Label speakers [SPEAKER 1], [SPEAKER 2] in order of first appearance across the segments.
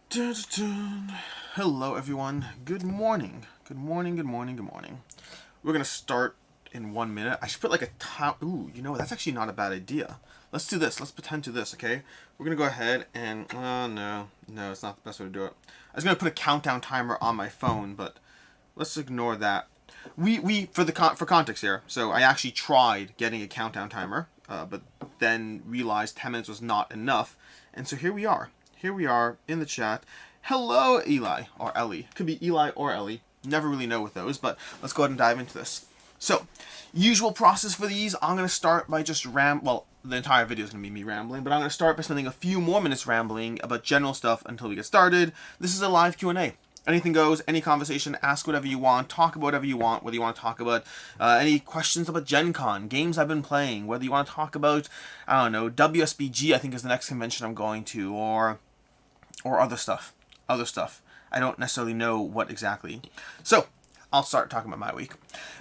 [SPEAKER 1] Dun, dun, dun. Hello everyone, good morning. Good morning, good morning, good morning. We're gonna start in 1 minute. I should put like a time. Ooh, that's actually not a bad idea. Let's do this, let's pretend to this, okay? We're gonna go ahead and, no, it's not the best way to do it. I was gonna put a countdown timer on my phone, but let's ignore that. For context here, so I actually tried getting a countdown timer, but then realized 10 minutes was not enough, and so here we are. Here we are in the chat. Hello, Eli, or Ellie. Could be Eli or Ellie. Never really know with those, but let's go ahead and dive into this. So, usual process for these, I'm going to start by just the entire video is going to be me rambling, but I'm going to start by spending a few more minutes rambling about general stuff until we get started. This is a live Q&A. Anything goes, any conversation, ask whatever you want, talk about whatever you want, whether you want to talk about any questions about Gen Con, games I've been playing, whether you want to talk about, I don't know, WSBG I think is the next convention I'm going to, or other stuff. I don't necessarily know what exactly. So, I'll start talking about my week.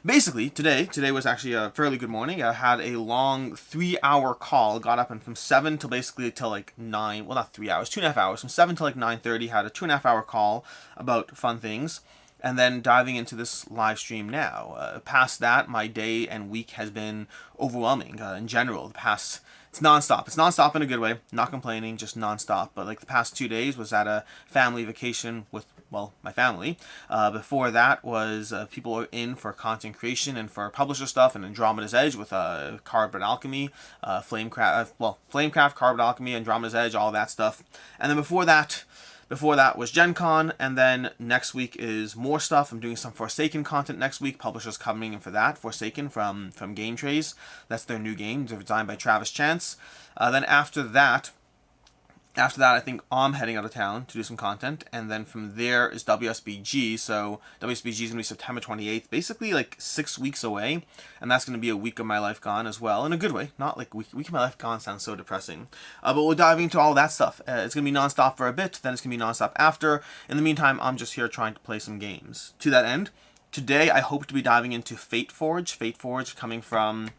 [SPEAKER 1] Basically, today was actually a fairly good morning. I had a long 3-hour call. Got up and from 7 till basically till like 9. Well, not 3 hours, 2.5 hours. From 7 till like 9:30, had a 2.5 hour call about fun things. And then diving into this live stream now. Past that, my day and week has been overwhelming in general. It's nonstop. It's nonstop in a good way. Not complaining, just nonstop. But like the past 2 days was at a family vacation with, my family. Before that was people were in for content creation and for publisher stuff and Andromeda's Edge with Cardboard Alchemy, Flamecraft, Cardboard Alchemy, Andromeda's Edge, all that stuff. And then before that was Gen Con, and then next week is more stuff. I'm doing some Forsaken content next week. Publishers coming in for that. Forsaken from Game Trays. That's their new game, designed by Travis Chance. Then after that, I think I'm heading out of town to do some content, and then from there is WSBG. So WSBG is going to be September 28th, basically like 6 weeks away, and that's going to be a week of my life gone as well, in a good way. Not like week of my life gone sounds so depressing, but we'll dive into all that stuff. It's going to be nonstop for a bit, then it's going to be nonstop after. In the meantime, I'm just here trying to play some games. To that end, today, I hope to be diving into Fate Forge. Fate Forge coming from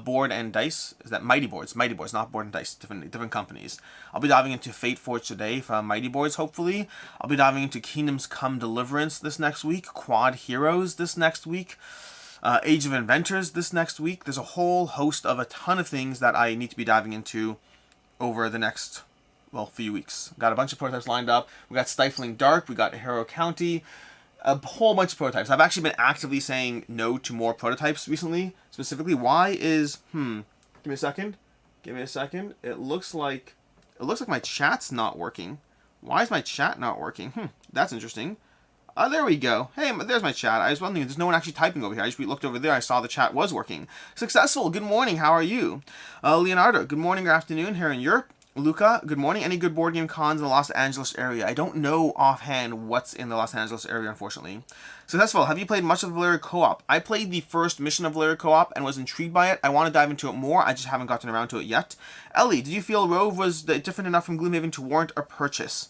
[SPEAKER 1] Board and Dice. Is that Mighty Boards? Mighty Boards, not Board and Dice. Different companies. I'll be diving into Fate Forge today from Mighty Boards, hopefully. I'll be diving into Kingdoms Come Deliverance this next week. Quad Heroes this next week. Age of Inventors this next week. There's a whole host of a ton of things that I need to be diving into over the next, few weeks. Got a bunch of prototypes lined up. We got Stifling Dark. We got Harrow County. A whole bunch of prototypes. I've actually been actively saying no to more prototypes recently. Specifically, why is Give me a second. It looks like my chat's not working. Why is my chat not working? That's interesting. There we go. Hey, there's my chat. I was wondering, there's no one actually typing over here. I just looked over there. I saw the chat was working. Successful. Good morning. How are you? Leonardo. Good morning or afternoon here in Europe. Luca, good morning. Any good board game cons in the Los Angeles area? I don't know offhand what's in the Los Angeles area, unfortunately. Successful. Have you played much of Valeria Co-op? I played the first mission of Valeria Co-op and was intrigued by it. I want to dive into it more. I just haven't gotten around to it yet. Ellie, did you feel RoVe was different enough from Gloomhaven to warrant a purchase?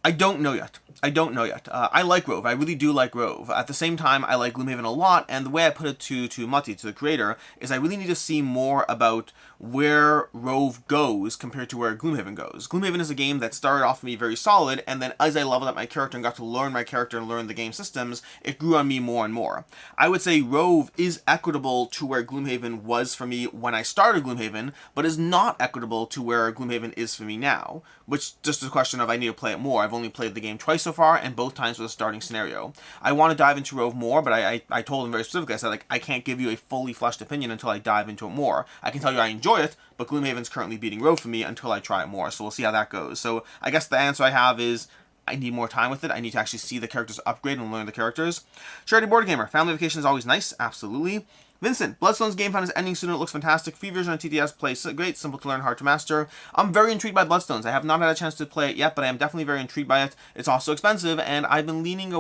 [SPEAKER 1] I don't know yet. I like RoVe. I really do like RoVe. At the same time, I like Gloomhaven a lot, and the way I put it to Matti, to the creator, is I really need to see more about where RoVe goes compared to where Gloomhaven goes. Gloomhaven is a game that started off for me very solid, and then as I leveled up my character and got to learn my character and learn the game systems, it grew on me more and more. I would say RoVe is equitable to where Gloomhaven was for me when I started Gloomhaven, but is not equitable to where Gloomhaven is for me now, which just is a question of I need to play it more. I've only played the game twice so far, and both times with a starting scenario. I want to dive into RoVe more, but I told him very specifically, I said, I can't give you a fully fleshed opinion until I dive into it more. I can tell you I enjoy it, but Gloomhaven's currently beating RoVe for me until I try it more, so we'll see how that goes. So I guess the answer I have is I need more time with it. I need to actually see the characters upgrade and learn the characters. Charity Board Gamer, family vacation is always nice, absolutely. Vincent, Bloodstone's game fund is ending soon. It looks fantastic. Free version on TTS plays great, simple to learn, hard to master. I'm very intrigued by Bloodstones. I have not had a chance to play it yet, but I am definitely very intrigued by it. It's also expensive, and I've been leaning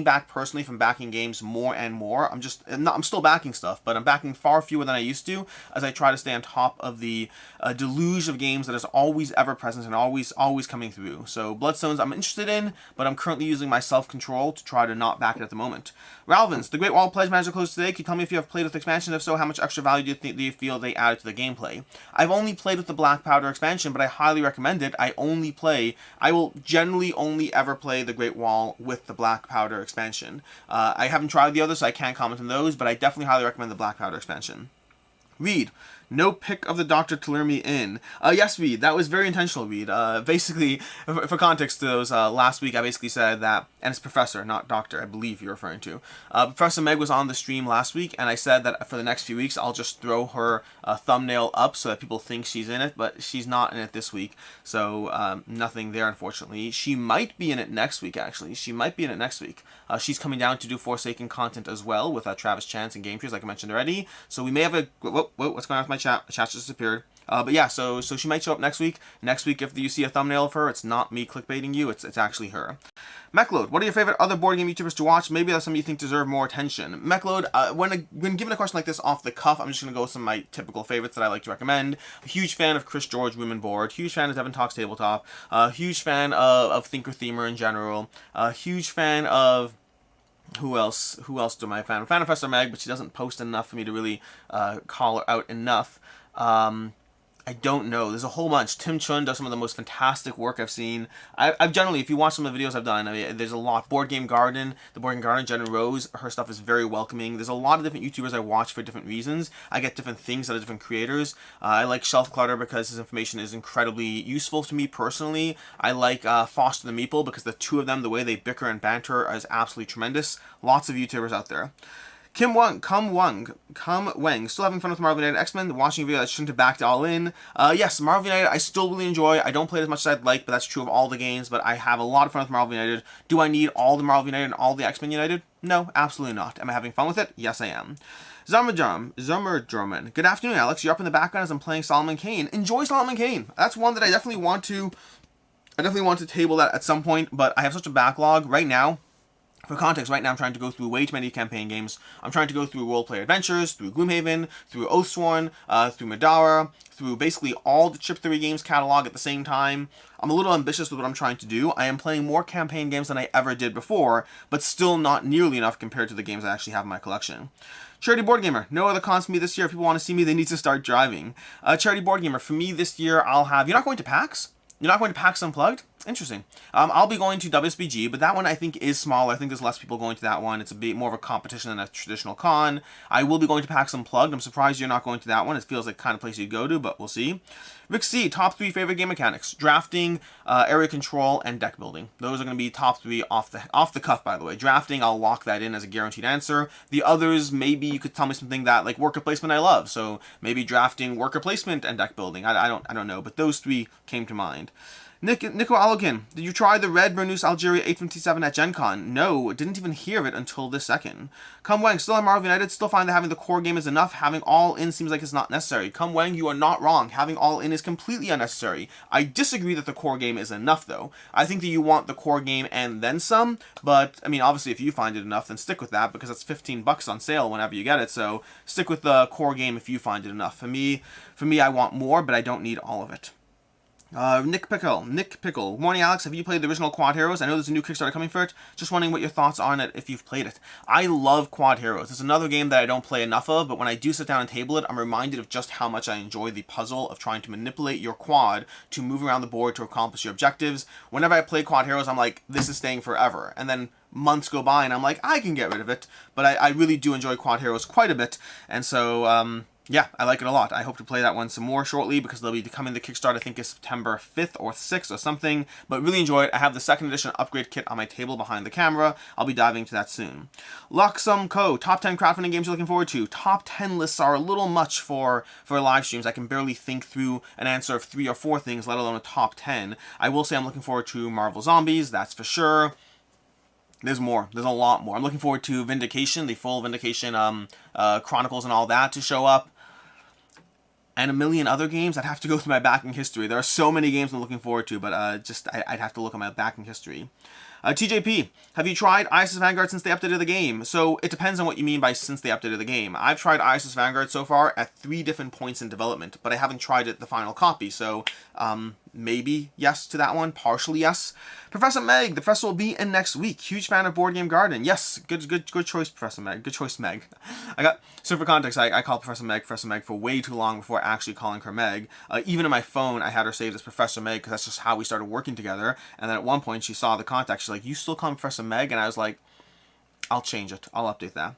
[SPEAKER 1] back personally from backing games more and more. I'm still backing stuff, but I'm backing far fewer than I used to, as I try to stay on top of the deluge of games that is always ever present and always coming through. So Bloodstones I'm interested in, but I'm currently using my self-control to try to not back it at the moment. Ralvins, the Great Wall Pledge Manager closed today. Can you tell me if you have played with the expansion. If so, how much extra value do you feel they added to the gameplay? I've only played with the Black Powder expansion, but I highly recommend it. I will generally only ever play the Great Wall with the Black Powder expansion. I haven't tried the others, so I can't comment on those, but I definitely highly recommend the Black Powder expansion. Reed, no pick of the doctor to lure me in. Yes, Reed, that was very intentional, Reed. Basically, for context to those, last week I basically said that, and it's Professor, not Doctor, I believe you're referring to. Professor Meg was on the stream last week, and I said that for the next few weeks I'll just throw her thumbnail up so that people think she's in it, but she's not in it this week, so nothing there, unfortunately. She might be in it next week, actually. She might be in it next week. She's coming down to do Forsaken content as well with Travis Chance and Game Trees, like I mentioned already. So we may have a... Whoa, what's going on with my chat? The chat just disappeared. But yeah, so she might show up next week. Next week, if you see a thumbnail of her, it's not me clickbaiting you. It's actually her. Mechload, what are your favorite other board game YouTubers to watch? Maybe that's some you think deserve more attention. Mechload, when given a question like this off the cuff, I'm just going to go with some of my typical favorites that I like to recommend. A huge fan of Chris George, Women Board. Huge fan of Devin Talks Tabletop. Huge fan of Thinker Themer in general. Huge fan of... Who else do I fan? I'm a fan of Professor Meg, but she doesn't post enough for me to really call her out enough. I don't know. There's a whole bunch. Tim Chun does some of the most fantastic work I've seen. I've generally, if you watch some of the videos I've done, I mean, there's a lot. Board Game Garden, the Board Game Garden, Jenna Rose, her stuff is very welcoming. There's a lot of different YouTubers I watch for different reasons. I get different things out of different creators. I like Shelf Clutter because his information is incredibly useful to me personally. I like Foster the Meeple because the two of them, the way they bicker and banter is absolutely tremendous. Lots of YouTubers out there. Come Wang, still having fun with Marvel United X-Men, watching a video that shouldn't have backed all in. Yes, Marvel United I still really enjoy. I don't play it as much as I'd like, but that's true of all the games, but I have a lot of fun with Marvel United. Do I need all the Marvel United and all the X-Men United? No, absolutely not. Am I having fun with it? Yes, I am. Zummer Good afternoon, Alex. You're up in the background as I'm playing Solomon Kane. Enjoy Solomon Kane. That's one that I definitely want to table that at some point, but I have such a backlog right now. For context, right now I'm trying to go through way too many campaign games. I'm trying to go through Role Play Adventures, through Gloomhaven, through Oathsworn, through Madara, through basically all the Chip 3 games catalog at the same time. I'm a little ambitious with what I'm trying to do. I am playing more campaign games than I ever did before, but still not nearly enough compared to the games I actually have in my collection. Charity Board Gamer, no other cons for me this year. If people want to see me, they need to start driving. Charity Board Gamer, for me this year, I'll have... You're not going to PAX? You're not going to PAX Unplugged? Interesting. I'll be going to WSBG, but that one I think is smaller. I think there's less people going to that one. It's a bit more of a competition than a traditional con. I will be going to PAX Unplugged. I'm surprised you're not going to that one. It feels like the kind of place you'd go to, but we'll see. Rick C, top 3 favorite game mechanics: drafting, area control, and deck building. Those are going to be top 3 off the cuff, by the way. Drafting, I'll lock that in as a guaranteed answer. The others, maybe you could tell me something that, like, worker placement I love. So maybe drafting, worker placement, and deck building. I don't know, but those 3 came to mind. Nico Alokin, did you try the Red Burnous Algeria 857 at Gen Con? No, didn't even hear of it until this second. Come Wang, still on Marvel United, still find that having the core game is enough. Having all in seems like it's not necessary. Come Wang, you are not wrong. Having all in is completely unnecessary. I disagree that the core game is enough, though. I think that you want the core game and then some, but, I mean, obviously if you find it enough, then stick with that, because it's $15 on sale whenever you get it, so stick with the core game if you find it enough. For me, I want more, but I don't need all of it. Nick Pickle. Morning, Alex. Have you played the original Quad Heroes? I know there's a new Kickstarter coming for it. Just wondering what your thoughts are on it if you've played it. I love Quad Heroes. It's another game that I don't play enough of, but when I do sit down and table it, I'm reminded of just how much I enjoy the puzzle of trying to manipulate your quad to move around the board to accomplish your objectives. Whenever I play Quad Heroes, I'm like, this is staying forever. And then months go by and I'm like, I can get rid of it. But I really do enjoy Quad Heroes quite a bit. And so, yeah, I like it a lot. I hope to play that one some more shortly because they'll be coming to Kickstarter, I think it's September 5th or 6th or something. But really enjoy it. I have the second edition upgrade kit on my table behind the camera. I'll be diving into that soon. Luxum Co. Top 10 crowdfunding games you're looking forward to. Top 10 lists are a little much for live streams. I can barely think through an answer of 3 or 4 things, let alone a top 10. I will say I'm looking forward to Marvel Zombies, that's for sure. There's more. There's a lot more. I'm looking forward to Vindication, the full Vindication Chronicles and all that to show up. And a million other games. I'd have to go through my backing history. There are so many games I'm looking forward to, but I'd have to look at my backing history. TJP, have you tried ISIS Vanguard since they updated the game? So it depends on what you mean by since they updated the game. I've tried ISIS Vanguard so far at 3 different points in development, but I haven't tried it the final copy, so maybe yes to that one, partially yes. Professor Meg, the professor will be in next week. Huge fan of Board Game Garden. Yes, good choice, Professor Meg. Good choice, Meg. So for context, I called Professor Meg for way too long before actually calling her Meg. Even in my phone, I had her saved as Professor Meg because that's just how we started working together. And then at one point, she saw the contact. She's like, "You still call me Professor Meg?" And I was like, I'll change it. I'll update that.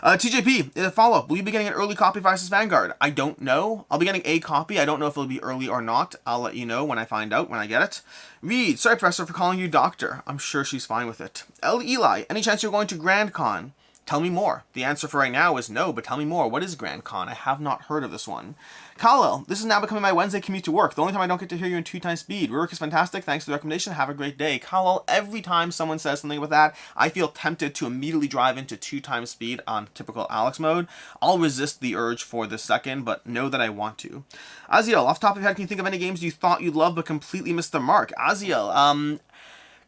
[SPEAKER 1] TJP, a follow-up. Will you be getting an early copy of Isis Vanguard? I don't know. I'll be getting a copy. I don't know if it'll be early or not. I'll let you know when I find out, when I get it. Reed, sorry, Professor, for calling you Doctor. I'm sure she's fine with it. Eli, any chance you're going to Grand Con? Tell me more. The answer for right now is no, but tell me more. What is Grand Con? I have not heard of this one. Khalil, this is now becoming my Wednesday commute to work. The only time I don't get to hear you in 2 times speed. Work is fantastic. Thanks for the recommendation. Have a great day. Khalil, every time someone says something about that, I feel tempted to immediately drive into 2 times speed on typical Alex mode. I'll resist the urge for the second, but know that I want to. Aziel, off the top of your head, can you think of any games you thought you'd love but completely missed the mark? Aziel,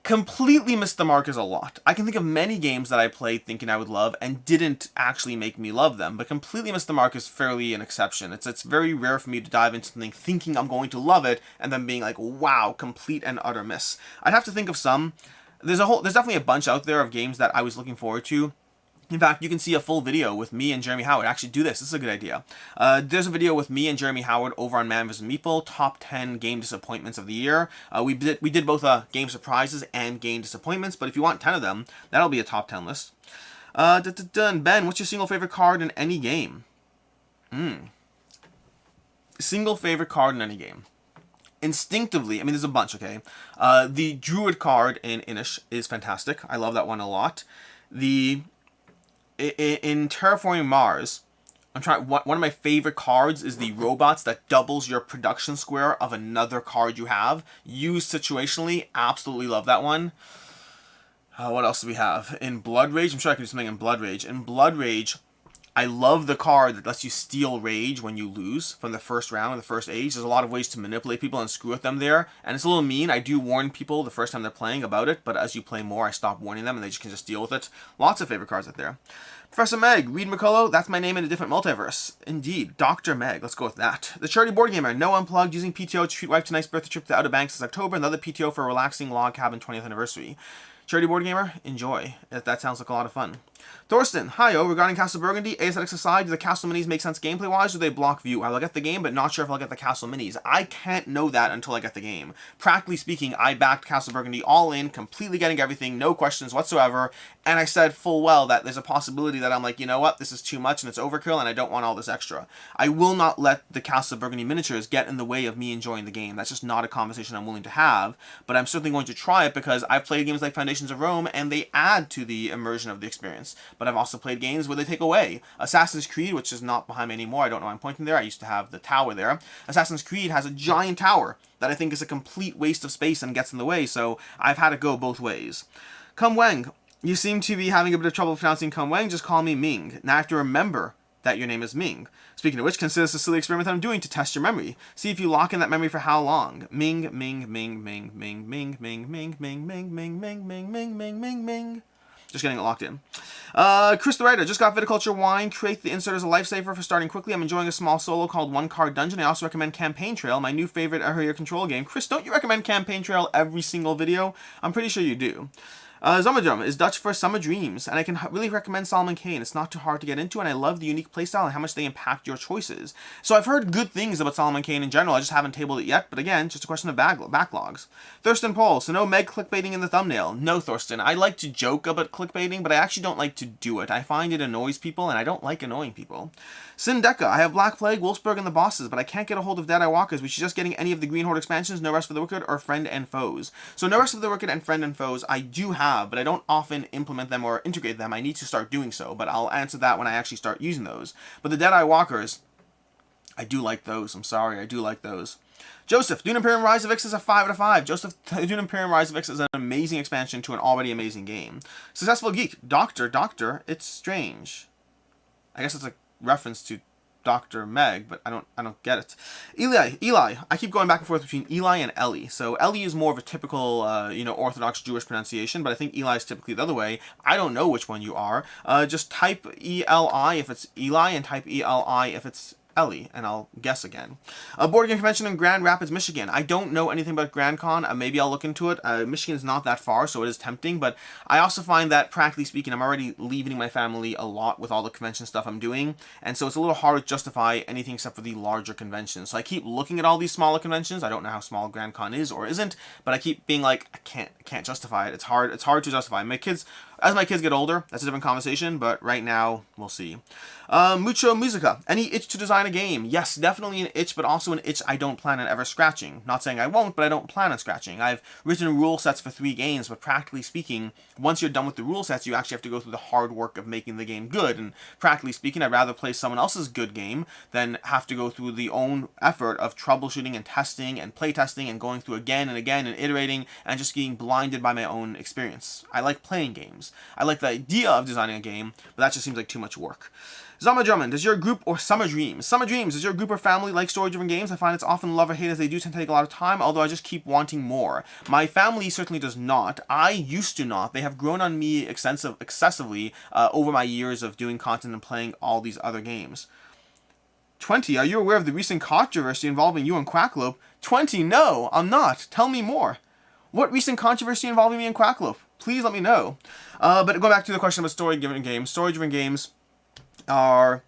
[SPEAKER 1] completely missed the mark is a lot. I can think of many games that I played thinking I would love and didn't actually make me love them, but completely missed the mark is fairly an exception. It's very rare for me to dive into something thinking I'm going to love it and then being like, wow, complete and utter miss. I'd have to think of some. There's definitely a bunch out there of games that I was looking forward to. In fact, you can see a full video with me and Jeremy Howard. Actually, do this. This is a good idea. There's a video with me and Jeremy Howard over on Man vs. Meeple, top 10 game disappointments of the year. We did both game surprises and game disappointments, but if you want 10 of them, that'll be a top 10 list. Ben, what's your single favorite card in any game? Single favorite card in any game. Instinctively, I mean, there's a bunch, okay? The Druid card in Inish is fantastic. I love that one a lot. In Terraforming Mars, one of my favorite cards is the robots that doubles your production square of another card you have. Used situationally, absolutely love that one. What else do we have? In Blood Rage, I'm sure I could do something in Blood Rage. In Blood Rage, I love the card that lets you steal rage when you lose from the first round, the first age. There's a lot of ways to manipulate people and screw with them there. And it's a little mean. I do warn people the first time they're playing about it, but as you play more, I stop warning them and they can just deal with it. Lots of favorite cards out there. Professor Meg, Reed McCullough, that's my name in a different multiverse. Indeed, Dr. Meg, let's go with that. The Charity Board Gamer, no unplugged, using PTO to treat wife to a nice birthday trip to the Outer Banks this October, and another PTO for a relaxing log cabin 20th anniversary. Charity Board Gamer, enjoy. That sounds like a lot of fun. Thorsten, hi-yo, regarding Castle Burgundy, aesthetics aside, do the Castle Minis make sense gameplay-wise, or do they block view? I'll get the game, but not sure if I'll get the Castle Minis. I can't know that until I get the game. Practically speaking, I backed Castle Burgundy all in, completely getting everything, no questions whatsoever, and I said full well that there's a possibility that I'm like, you know what, this is too much and it's overkill and I don't want all this extra. I will not let the Castle Burgundy miniatures get in the way of me enjoying the game. That's just not a conversation I'm willing to have, but I'm certainly going to try it because I've played games like Foundations of Rome and they add to the immersion of the experience. But I've also played games where they take away. Assassin's Creed, which is not behind me anymore, I don't know why I'm pointing there, I used to have the tower there. Assassin's Creed has a giant tower that I think is a complete waste of space and gets in the way, so I've had to go both ways. Kum Weng, you seem to be having a bit of trouble pronouncing Kum Weng, just call me Ming. Now I have to remember that your name is Ming. Speaking of which, consider this a silly experiment I'm doing to test your memory. See if you lock in that memory for how long. Ming, Ming, Ming, Ming, Ming, Ming, Ming, Ming, Ming, Ming, Ming, Ming, Ming, Ming, Ming, Ming, Ming. Just getting it locked in. Chris the Writer, just got Viticulture Wine. Create the insert as a lifesaver for starting quickly. I'm enjoying a small solo called One Card Dungeon. I also recommend Campaign Trail, my new favorite area control game. Chris, don't you recommend Campaign Trail every single video? I'm pretty sure you do. Zomadrum is Dutch for Summer Dreams, and I can really recommend Solomon Kane. It's not too hard to get into, and I love the unique playstyle and how much they impact your choices. So I've heard good things about Solomon Kane in general, I just haven't tabled it yet, but again, just a question of backlogs. Thurston Paul, so no Meg clickbaiting in the thumbnail. No, Thurston, I like to joke about clickbaiting, but I actually don't like to do it. I find it annoys people, and I don't like annoying people. Sindeka, I have Black Plague, Wolfsburg, and the bosses, but I can't get a hold of Dead Eye Walkers. We should just getting any of the Green Horde expansions, No Rest for the Wicked, or Friend and Foes. So No Rest for the Wicked and Friend and Foes I do have, but I don't often implement them or integrate them. I need to start doing so, but I'll answer that when I actually start using those. But the Dead Eye Walkers, I do like those. I'm sorry, I do like those. Joseph, Dune Imperium Rise of X is a 5 out of 5. Joseph, Dune Imperium Rise of X is an amazing expansion to an already amazing game. Successful Geek, Doctor, it's strange. I guess it's a reference to Dr. Meg, but I don't get it. Eli, I keep going back and forth between Eli and Ellie. So Ellie is more of a typical, Orthodox Jewish pronunciation, but I think Eli is typically the other way. I don't know which one you are. Just type E-L-I if it's Eli, and type E-L-I if it's Ellie, and I'll guess again. A board game convention in Grand Rapids, Michigan. I don't know anything about Grand Con. Maybe I'll look into it. Michigan's not that far, so it is tempting, but I also find that, practically speaking, I'm already leaving my family a lot with all the convention stuff I'm doing, and so it's a little hard to justify anything except for the larger conventions. So I keep looking at all these smaller conventions. I don't know how small Grand Con is or isn't, but I keep being like, I can't justify it. It's hard to justify. As my kids get older, that's a different conversation, but right now, we'll see. Mucho Musica. Any itch to design a game? Yes, definitely an itch, but also an itch I don't plan on ever scratching. Not saying I won't, but I don't plan on scratching. I've written rule sets for 3 games, but practically speaking, once you're done with the rule sets, you actually have to go through the hard work of making the game good, and practically speaking, I'd rather play someone else's good game than have to go through the own effort of troubleshooting and testing and playtesting and going through again and again and iterating and just getting blinded by my own experience. I like playing games. I like the idea of designing a game, but that just seems like too much work. Zama Drummond, does your group or Summer Dreams? Summer Dreams, does your group or family like story-driven games? I find it's often love or hate, as they do tend to take a lot of time, although I just keep wanting more. My family certainly does not. I used to not. They have grown on me excessively over my years of doing content and playing all these other games. 20, are you aware of the recent controversy involving you and Quacklope? 20, no, I'm not. Tell me more. What recent controversy involving me and Quacklope? Please let me know. But going back to the question about story-driven games. Story-driven games are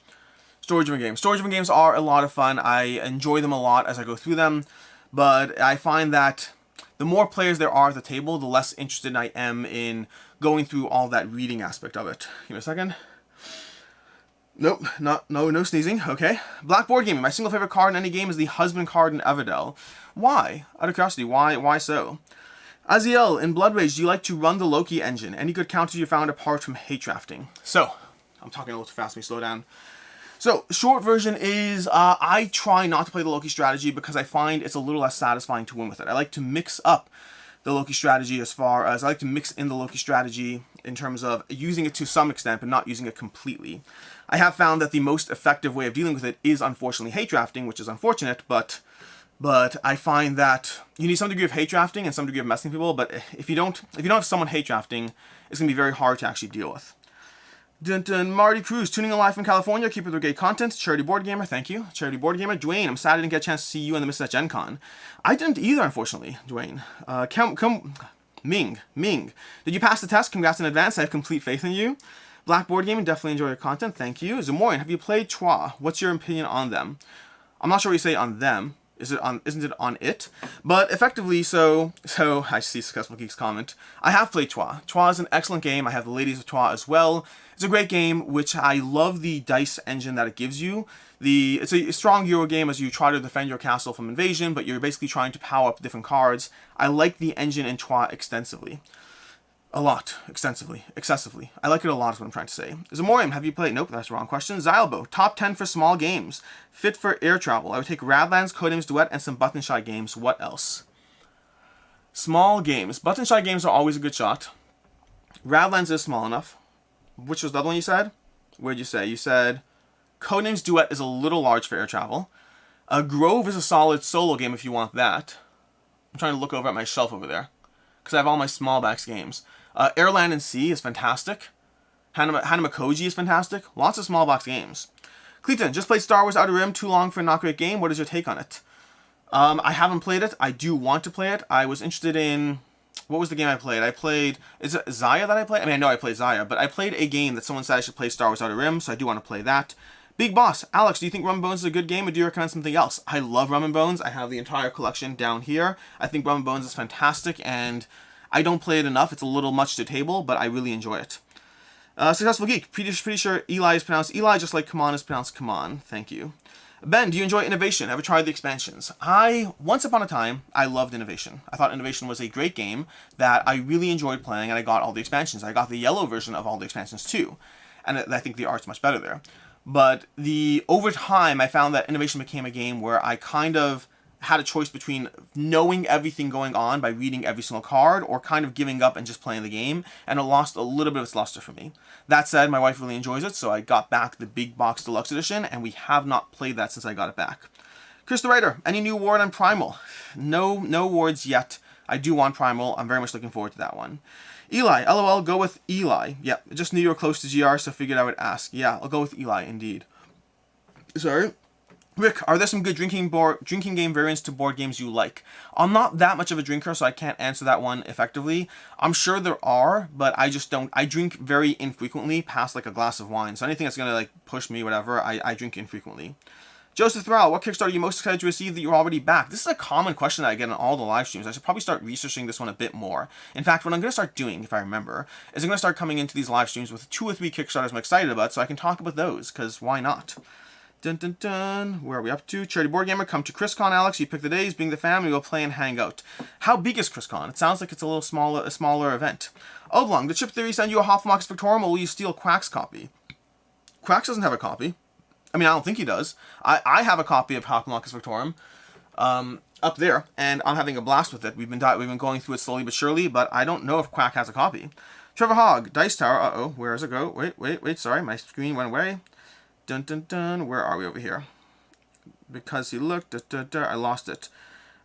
[SPEAKER 1] a lot of fun. I enjoy them a lot as I go through them, but I find that the more players there are at the table, the less interested I am in going through all that reading aspect of it. Give me a second. Nope, no sneezing. Okay. Black Board Gaming. My single favorite card in any game is the husband card in Everdell. Why? Out of curiosity, why so? Aziel, in Blood Rage, do you like to run the Loki engine? Any good counters you found apart from hate drafting? So, I'm talking a little too fast, let me slow down. So, short version is, I try not to play the Loki strategy because I find it's a little less satisfying to win with it. I like to mix up the Loki strategy I like to mix in the Loki strategy in terms of using it to some extent, but not using it completely. I have found that the most effective way of dealing with it is, unfortunately, hate drafting, which is unfortunate, but I find that you need some degree of hate drafting and some degree of messing people, but if you don't have someone hate drafting, it's going to be very hard to actually deal with. Marty Cruz, tuning in live from California, keep up the great content. Charity Board Gamer, thank you. Charity Board Gamer. Dwayne, I'm sad I didn't get a chance to see you and the Misses at Gen Con. I didn't either, unfortunately, Dwayne. Ming. Did you pass the test? Congrats in advance. I have complete faith in you. Black Board Gaming, definitely enjoy your content. Thank you. Zamorin, have you played Trois? What's your opinion on them? I'm not sure what you say on them. Isn't it on it? But effectively, so I see Successful Geeks comment. I have played Trois. Trois is an excellent game. I have the Ladies of Trois as well. It's a great game, which I love the dice engine that it gives you. It's a strong Euro game as you try to defend your castle from invasion, but you're basically trying to power up different cards. I like the engine in Trois extensively. Excessively. I like it a lot is what I'm trying to say. Zamorium, have you played? Nope, that's the wrong question. Zylbo, top 10 for small games. Fit for air travel. I would take Radlands, Codenames Duet, and some Button Shy games. What else? Small games. Button Shy games are always a good shot. Radlands is small enough. Which was the other one you said? Where'd you say? You said Codenames Duet is a little large for air travel. Grove is a solid solo game if you want that. I'm trying to look over at my shelf over there, because I have all my small backs games. Air, Land, and Sea is fantastic. Hanamakoji is fantastic. Lots of small box games. Cleaton, just played Star Wars Outer Rim, too long for a not great game. What is your take on it? I haven't played it. I do want to play it. I was interested in... What was the game I played? Is it Zaya that I played? I mean, I know I played Zaya, but I played a game that someone said I should play, Star Wars Outer Rim, so I do want to play that. Big Boss, Alex, do you think Rum and Bones is a good game, or do you recommend something else? I love Rum and Bones. I have the entire collection down here. I think Rum and Bones is fantastic, and I don't play it enough. It's a little much to table, but I really enjoy it. Successful Geek, pretty sure Eli is pronounced Eli, just like Come On is pronounced Come On. Thank you. Ben, do you enjoy Innovation? Ever tried the expansions? Once upon a time, I loved Innovation. I thought Innovation was a great game that I really enjoyed playing, and I got all the expansions. I got the yellow version of all the expansions too, and I think the art's much better there. But over time, I found that Innovation became a game where I kind of had a choice between knowing everything going on by reading every single card, or kind of giving up and just playing the game, and it lost a little bit of its luster for me. That said, my wife really enjoys it, so I got back the Big Box Deluxe Edition, and we have not played that since I got it back. Chris the Writer, any new word on Primal? No words yet. I do want Primal. I'm very much looking forward to that one. Eli, LOL, go with Eli. Yep, just knew you were close to GR, so figured I would ask. Yeah, I'll go with Eli, indeed. Sorry. Rick, are there some good drinking game variants to board games you like? I'm not that much of a drinker, so I can't answer that one effectively. I'm sure there are, but I just don't. I drink very infrequently, past like a glass of wine. So anything that's gonna like push me, whatever, I drink infrequently. Joseph Thrall, what Kickstarter are you most excited to receive that you're already back? This is a common question that I get on all the live streams. I should probably start researching this one a bit more. In fact, what I'm going to start doing, if I remember, is I'm going to start coming into these live streams with 2 or 3 Kickstarters I'm excited about, so I can talk about those, because why not? Dun dun dun. Where are we up to? Charity Board Gamer, come to ChrisCon, Alex. You pick the days. Being the family, we'll play and hang out. How big is ChrisCon? It sounds like it's a smaller event. Oblong, did Chip Theory send you a Hoffmach's Victorium, or will you steal Quack's copy? Quacks doesn't have a copy. I mean, I don't think he does. I have a copy of Hoffmach's Victorium up there, and I'm having a blast with it. We've been going through it slowly but surely, but I don't know if Quack has a copy. Trevor Hogg, Dice Tower. Uh-oh, where does it go? Wait, sorry, my screen went away. Dun dun dun, where are we over here? Because he looked, I lost it.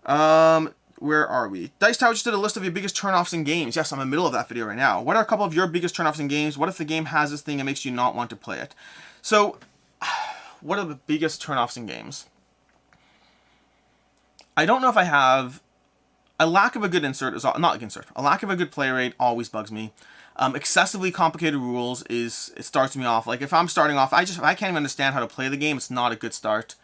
[SPEAKER 1] Where are we? Dice Tower just did a list of your biggest turnoffs in games. Yes, I'm in the middle of that video right now. What are a couple of your biggest turnoffs in games? What if the game has this thing that makes you not want to play it? So, what are the biggest turnoffs in games? I don't know if I have... A lack of a good insert is... Not insert. A lack of a good play rate always bugs me. Excessively complicated rules it starts me off. Like, if I'm starting off, if I can't even understand how to play the game, it's not a good start.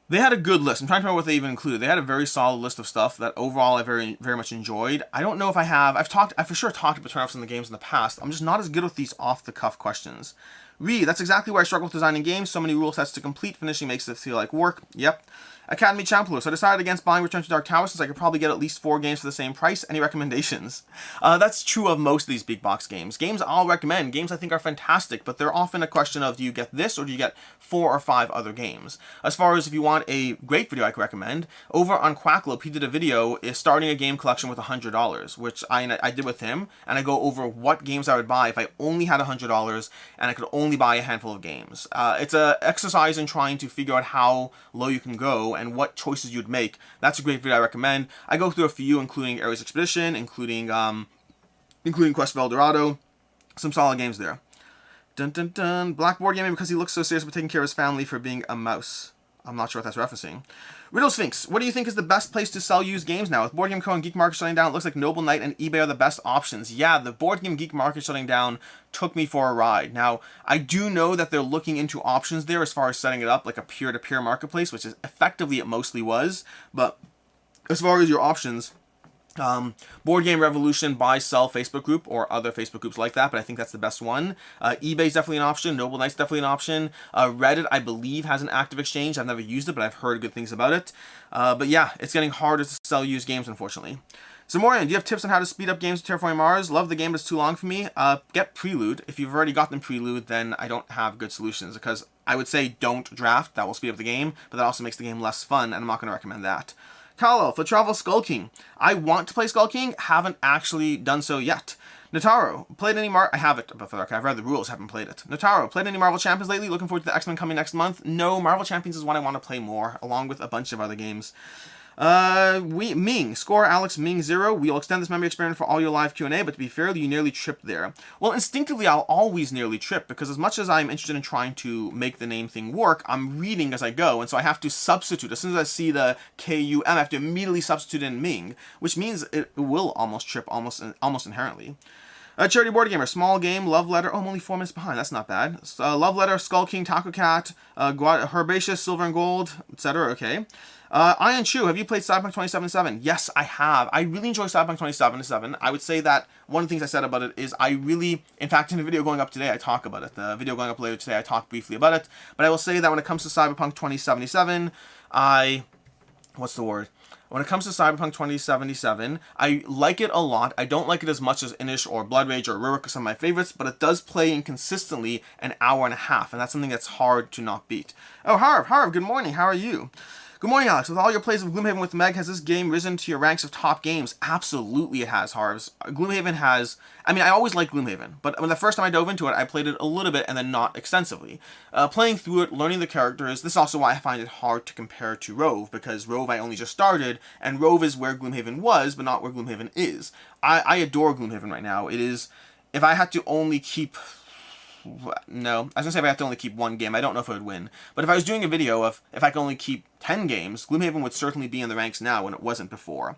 [SPEAKER 1] They had a good list. I'm trying to remember what they even included. They had a very solid list of stuff that overall I very, very much enjoyed. I don't know if I have... I've for sure talked about turnoffs in the games in the past. I'm just not as good with these off-the-cuff questions. That's exactly where I struggle with designing games. So many rule sets to complete. Finishing makes it feel like work. Yep. Academy Champler. So I decided against buying Return to Dark Tower since I could probably get at least 4 games for the same price. Any recommendations? That's true of most of these big box games. Games I'll recommend. Games I think are fantastic, but they're often a question of, do you get this or do you get 4 or 5 other games? As far as if you want a great video I could recommend, over on Quacklope, he did a video starting a game collection with $100, which I did with him, and I go over what games I would buy if I only had $100 and I could only buy a handful of games. It's an exercise in trying to figure out how low you can go and what choices you'd make. That's a great video I recommend. I go through a few, including Ares Expedition, including Quest for El Dorado. Some solid games there. Dun dun dun. Blackboard Gaming because he looks so serious about taking care of his family for being a mouse. I'm not sure what that's referencing. Riddle Sphinx, what do you think is the best place to sell used games now? With BoardGameCo and Geek Market shutting down, it looks like Noble Knight and eBay are the best options. Yeah, the Board Game Geek Market shutting down took me for a ride. Now, I do know that they're looking into options there as far as setting it up like a peer-to-peer marketplace, which is effectively it mostly was. But as far as your options... Board Game Revolution buy sell Facebook group or other Facebook groups like that, but I think that's the best one. eBay's definitely an option. Noble Knight's definitely an option. Reddit, I believe, has an active exchange. I've never used it, but I've heard good things about it. But yeah, it's getting harder to sell used games, unfortunately. Zamorian, do you have tips on how to speed up games with Terraforming Mars? Love the game, but it's too long for me. Get Prelude. If you've already gotten Prelude, then I don't have good solutions, because I would say don't draft. That will speed up the game, but that also makes the game less fun, and I'm not going to recommend that. Kalo, for Travel Skull King. I want to play Skull King, haven't actually done so yet. Notaro, played any I have it, but I've read the rules, haven't played it. Notaro, played any Marvel Champions lately? Looking forward to the X-Men coming next month? No, Marvel Champions is one I want to play more, along with a bunch of other games. Ming, score Alex Ming 0. We'll extend this memory experiment for all your live Q&A, but to be fair, you nearly tripped there. Well, instinctively, I'll always nearly trip, because as much as I'm interested in trying to make the name thing work, I'm reading as I go, and so I have to substitute. As soon as I see the K-U-M, I have to immediately substitute in Ming, which means it will almost trip almost inherently. Charity Board Gamer, small game, Love Letter. Oh, I'm only 4 minutes behind. That's not bad. Love Letter, Skull King, Taco Cat, Herbaceous, Silver and Gold, etc. Okay. Iron Chew, have you played Cyberpunk 2077? Yes, I have. I really enjoy Cyberpunk 2077. I would say that one of the things I said about it is in fact, in the video going up today, I talk about it. The video going up later today, I talk briefly about it. But I will say that when it comes to Cyberpunk 2077, When it comes to Cyberpunk 2077, I like it a lot. I don't like it as much as Inish or Blood Rage or Rurik, some of my favorites, but it does play in consistently an hour and a half, and that's something that's hard to not beat. Oh, Harv, good morning. How are you? Good morning, Alex. With all your plays of Gloomhaven with Meg, has this game risen to your ranks of top games? Absolutely it has, Harvs. Gloomhaven has... I mean, I always liked Gloomhaven, but when the first time I dove into it, I played it a little bit and then not extensively. Playing through it, learning the characters, this is also why I find it hard to compare to RoVe, because RoVe I only just started, and RoVe is where Gloomhaven was, but not where Gloomhaven is. I adore Gloomhaven right now. It is... If I had to only keep... No. I was gonna say if I have to only keep one game, I don't know if I would win. But if I was doing a video of if I could only keep 10 games, Gloomhaven would certainly be in the ranks now when it wasn't before.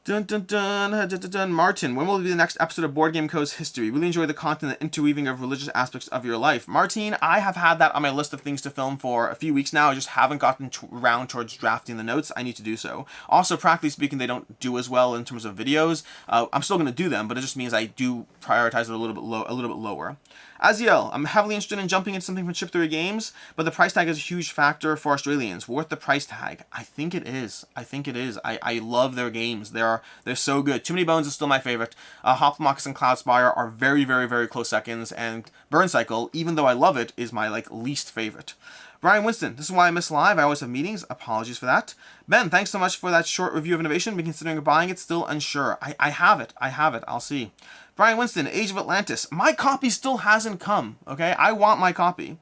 [SPEAKER 1] Dun, dun, dun, dun, dun, dun. Martin, when will be the next episode of BoardGameCo's history? Really enjoy the content and interweaving of religious aspects of your life. Martin, I have had that on my list of things to film for a few weeks now. I just haven't gotten around towards drafting the notes. I need to do so. Also, practically speaking, they don't do as well in terms of videos. I'm still going to do them, but it just means I do prioritize it a little bit lower. Aziel, I'm heavily interested in jumping into something from Chip Theory Games, but the price tag is a huge factor for Australians. Worth the price tag? I think it is. I love their games. They're so good. Too Many Bones is still my favorite. Hop Moccasin and Cloudspire are very, very, very close seconds, and Burn Cycle, even though I love it, is my least favorite. Brian Winston, this is why I miss live. I always have meetings. Apologies for that. Ben, thanks so much for that short review of Innovation. Been considering buying it, still unsure. I have it. I'll see. Brian Winston, Age of Atlantis. My copy still hasn't come, okay? I want my copy.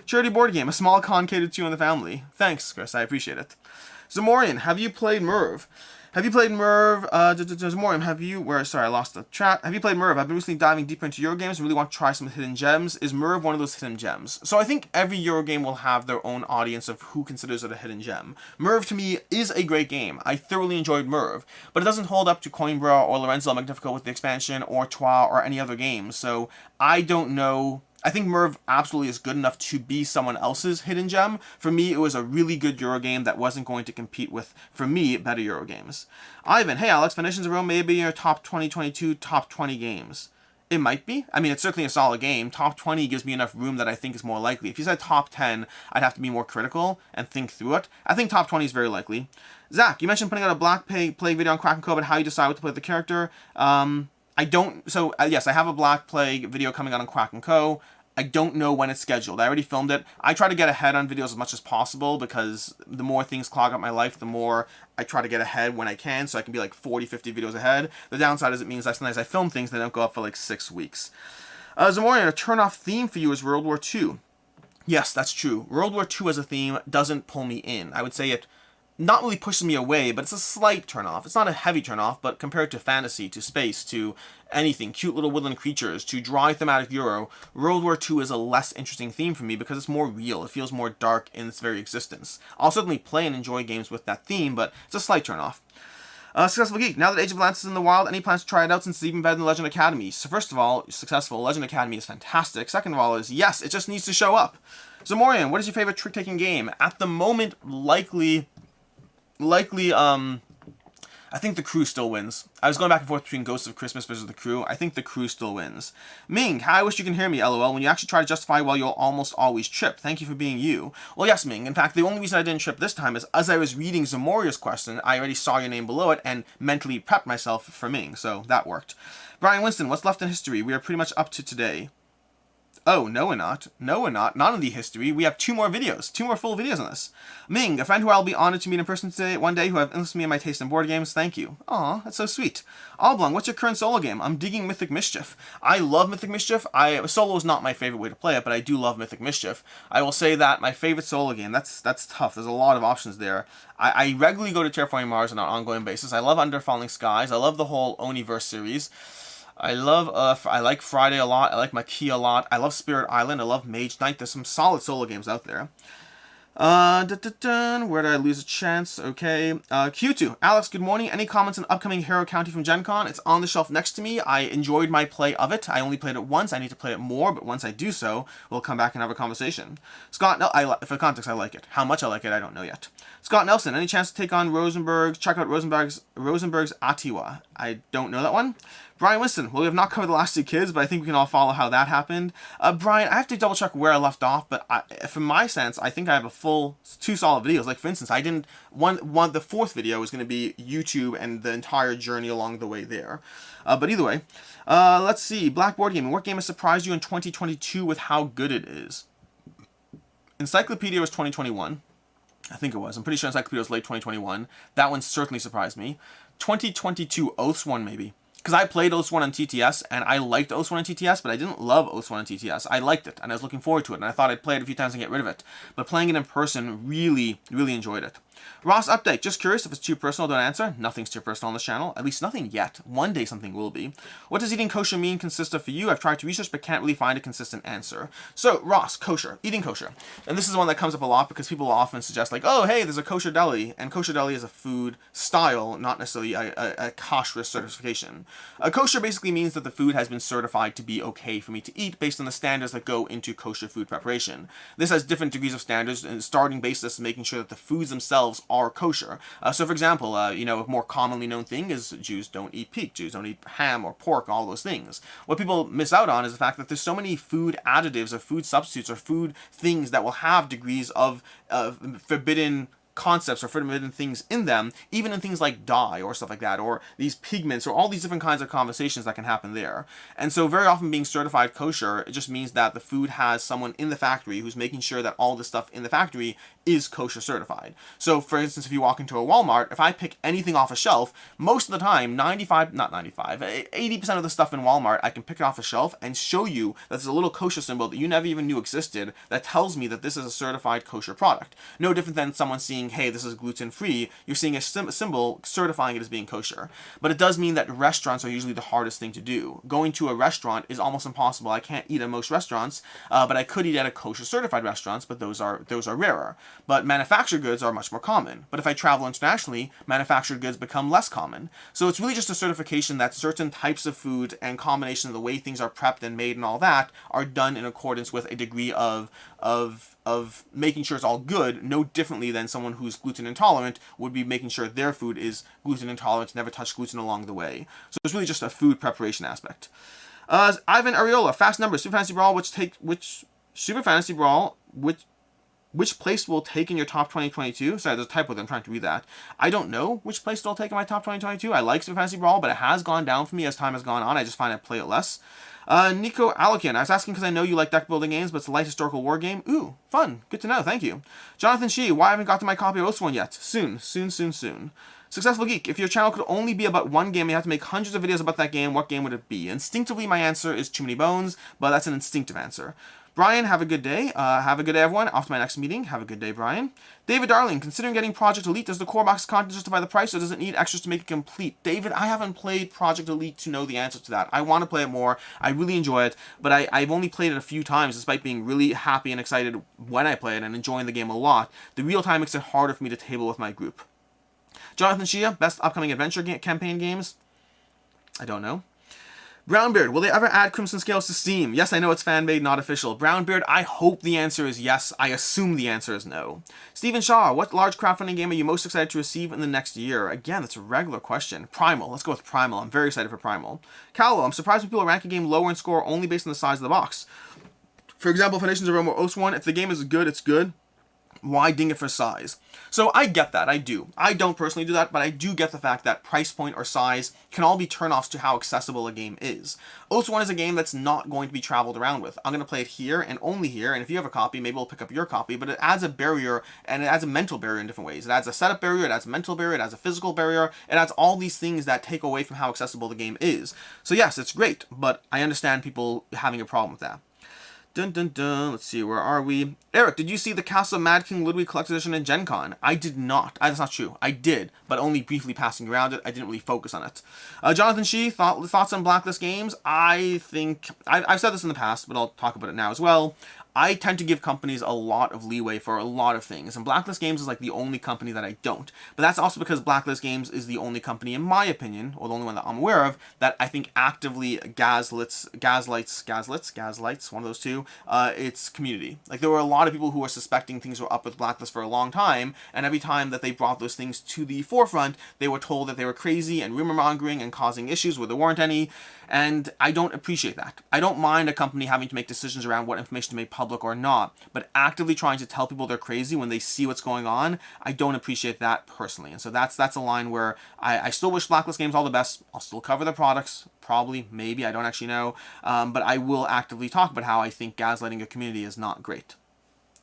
[SPEAKER 1] Charity Board Game, a small con catered to you and the family. Thanks, Chris. I appreciate it. Zamorian, have you played Merv? Zamorian, I lost the chat. Have you played Merv? I've been recently diving deeper into Eurogames and really want to try some hidden gems. Is Merv one of those hidden gems? So I think every Eurogame will have their own audience of who considers it a hidden gem. Merv, to me, is a great game. I thoroughly enjoyed Merv, but it doesn't hold up to Coimbra or Lorenzo Magnifico with the expansion, or Trois, or any other game. So I don't know. I think Merv absolutely is good enough to be someone else's hidden gem. For me, it was a really good Eurogame that wasn't going to compete with, for me, better Eurogames. Ivan, hey Alex, Foundations of Rome may be in your top 2022 top 20 games. It might be. I mean, it's certainly a solid game. Top 20 gives me enough room that I think is more likely. If you said top 10, I'd have to be more critical and think through it. I think top 20 is very likely. Zach, you mentioned putting out a Black Plague video on Kraken Co, about how you decide what to play with the character. Yes, I have a Black Plague video coming out on Kraken Co. I don't know when it's scheduled. I already filmed it. I try to get ahead on videos as much as possible because the more things clog up my life, the more I try to get ahead when I can, so I can be 40, 50 videos ahead. The downside is it means that sometimes I film things that don't go up for 6 weeks. Zamorian, a turn-off theme for you is World War II. Yes, that's true. World War II as a theme doesn't pull me in. I would say it not really pushes me away, but it's a slight turn-off. It's not a heavy turn-off, but compared to fantasy, to space, to anything, cute little woodland creatures, to dry thematic Euro, World War II is a less interesting theme for me because it's more real. It feels more dark in its very existence. I'll certainly play and enjoy games with that theme, but it's a slight turn-off. Successful Geek, now that Age of Atlantis is in the wild, any plans to try it out since it's even better than Legend Academy? So first of all, successful. Legend Academy is fantastic. Second of all is, yes, it just needs to show up. Zamorian, what is your favorite trick-taking game? At the moment, likely, I think The Crew still wins. I was going back and forth between Ghosts of Christmas versus The Crew. I think The Crew still wins. Ming, I wish you can hear me, LOL. When you actually try to justify why you'll almost always trip. Thank you for being you. Well, yes, Ming. In fact, the only reason I didn't trip this time is as I was reading Zamoria's question, I already saw your name below it and mentally prepped myself for Ming, so that worked. Brian Winston, what's left in history? We are pretty much up to today. Oh, no we're not. No we're not. Not in the history. We have 2 more videos. 2 more full videos on this. Ming, a friend who I'll be honored to meet in person one day who have influenced me in my taste in board games. Thank you. Aw, that's so sweet. Oblong, what's your current solo game? I'm digging Mythic Mischief. I love Mythic Mischief. Solo is not my favorite way to play it, but I do love Mythic Mischief. I will say that my favorite solo game, that's tough. There's a lot of options there. I regularly go to Terraforming Mars on an ongoing basis. I love Under Falling Skies. I love the whole Oniverse series. I like Friday a lot. I like Maquis a lot. I love Spirit Island. I love Mage Knight. There's some solid solo games out there. Where did I lose a chance? Okay. Q2. Alex, good morning. Any comments on upcoming Harrow County from Gen Con? It's on the shelf next to me. I enjoyed my play of it. I only played it once. I need to play it more, but once I do so, we'll come back and have a conversation. Scott, for context, I like it. How much I like it, I don't know yet. Scott Nelson, any chance to take on Rosenberg? Check out Rosenberg's Atiwa. I don't know that one. Brian Winston, well, we have not covered the last 2 kids, but I think we can all follow how that happened. Brian, I have to double check where I left off, but from my sense, I think I have a full 2 solid videos. Like, for instance, I didn't, the 4th video is going to be YouTube and the entire journey along the way there. But either way, let's see. Blackboard Gaming, what game has surprised you in 2022 with how good it is? Encyclopedia was 2021. I think it was. I'm pretty sure Encyclopedia was late 2021. That one certainly surprised me. 2022 Oaths one, maybe. because I played OS1 on TTS, and I liked OS1 on TTS, but I didn't love OS1 on TTS. I liked it, and I was looking forward to it, and I thought I'd play it a few times and get rid of it. But playing it in person, really, really enjoyed it. Ross update, just curious if it's too personal, don't answer. Nothing's too personal on this channel, at least nothing yet. One day something will be. What does eating kosher mean consist of for you? I've tried to research but can't really find a consistent answer. So, Ross, kosher, eating kosher. And this is one that comes up a lot because people often suggest like, oh, hey, there's a kosher deli. And kosher deli is a food style, not necessarily a kosher certification. Kosher basically means that the food has been certified to be okay for me to eat based on the standards that go into kosher food preparation. This has different degrees of standards, and starting basis is making sure that the foods themselves are kosher. So for example, a more commonly known thing is Jews don't eat pork, Jews don't eat ham or pork, all those things. What people miss out on is the fact that there's so many food additives or food substitutes or food things that will have degrees of forbidden concepts or forbidden things in them, even in things like dye or stuff like that, or these pigments, or all these different kinds of conversations that can happen there. And so very often being certified kosher, it just means that the food has someone in the factory who's making sure that all the stuff in the factory is kosher certified. So for instance, if you walk into a Walmart, if I pick anything off a shelf, most of the time, 80% of the stuff in Walmart, I can pick it off a shelf and show you that there's a little kosher symbol that you never even knew existed that tells me that this is a certified kosher product. No different than someone seeing, hey, this is gluten-free, you're seeing a symbol certifying it as being kosher. But it does mean that restaurants are usually the hardest thing to do. Going to a restaurant is almost impossible. I can't eat at most restaurants, but I could eat at a kosher certified restaurants, but those are rarer. But manufactured goods are much more common. But if I travel internationally, manufactured goods become less common. So it's really just a certification that certain types of food and combination of the way things are prepped and made and all that are done in accordance with a degree of making sure it's all good, no differently than someone who's gluten intolerant would be making sure their food is gluten intolerant, never touch gluten along the way. So it's really just a food preparation aspect. Ivan Ariola, fast numbers, Super Fantasy Brawl, which place will take in your top 2022? Sorry, there's a typo there, I'm trying to read that. I don't know which place it'll take in my top 2022. I like Super Fantasy Brawl, but it has gone down for me as time has gone on. I just find I play it less. Nico Alakian, I was asking because I know you like deck building games, but it's a light historical war game. Ooh, fun. Good to know. Thank you. Jonathan Shee, why haven't got to my copy of OS1 yet? Soon. Successful Geek, if your channel could only be about one game, you have to make hundreds of videos about that game, what game would it be? Instinctively, my answer is Too Many Bones, but that's an instinctive answer. Brian, have a good day. Have a good day, everyone. Off to my next meeting. Have a good day, Brian. David Darling, considering getting Project Elite, does the core box content justify the price, or does it need extras to make it complete? David, I haven't played Project Elite to know the answer to that. I want to play it more. I really enjoy it, but I've only played it a few times, despite being really happy and excited when I play it and enjoying the game a lot. The real time makes it harder for me to table with my group. Jonathan Shia, best upcoming adventure campaign games? I don't know. Brownbeard, will they ever add Crimson Scales to Steam? Yes, I know it's fan-made, not official. Brownbeard, I hope the answer is yes. I assume the answer is no. Stephen Shaw, what large crowdfunding game are you most excited to receive in the next year? Again, that's a regular question. Primal, let's go with Primal. I'm very excited for Primal. Callow, I'm surprised when people rank a game lower in score only based on the size of the box. For example, Foundations of Rome or OS1, if the game is good, it's good. Why ding it for size? So I get that, I do. I don't personally do that, but I do get the fact that price point or size can all be turnoffs to how accessible a game is. OS1 is a game that's not going to be traveled around with. I'm going to play it here and only here, and if you have a copy, maybe we'll pick up your copy, but it adds a barrier, and it adds a mental barrier in different ways. It adds a setup barrier, it adds a mental barrier, it adds a physical barrier, it adds all these things that take away from how accessible the game is. So yes, it's great, but I understand people having a problem with that. Dun dun dun, let's see, where are we? Eric, did you see the Castle of Mad King Ludwig Collector's Edition in Gen Con? I did not. That's not true. I did, but only briefly passing around it. I didn't really focus on it. Jonathan Shee, thoughts on Blacklist Games? I think, I've said this in the past, but I'll talk about it now as well. I tend to give companies a lot of leeway for a lot of things, and Blacklist Games is like the only company that I don't. But that's also because Blacklist Games is the only company, in my opinion, or the only one that I'm aware of, that I think actively gaslights, one of those two, its community. Like, there were a lot of people who were suspecting things were up with Blacklist for a long time, and every time that they brought those things to the forefront, they were told that they were crazy and rumor mongering and causing issues where there weren't any, and I don't appreciate that. I don't mind a company having to make decisions around what information to make public or not, but actively trying to tell people they're crazy when they see what's going on, I don't appreciate that personally. And so that's a line where I still wish Blacklist Games all the best. I'll still cover their products, probably, maybe, I don't actually know, but I will actively talk about how I think gaslighting a community is not great.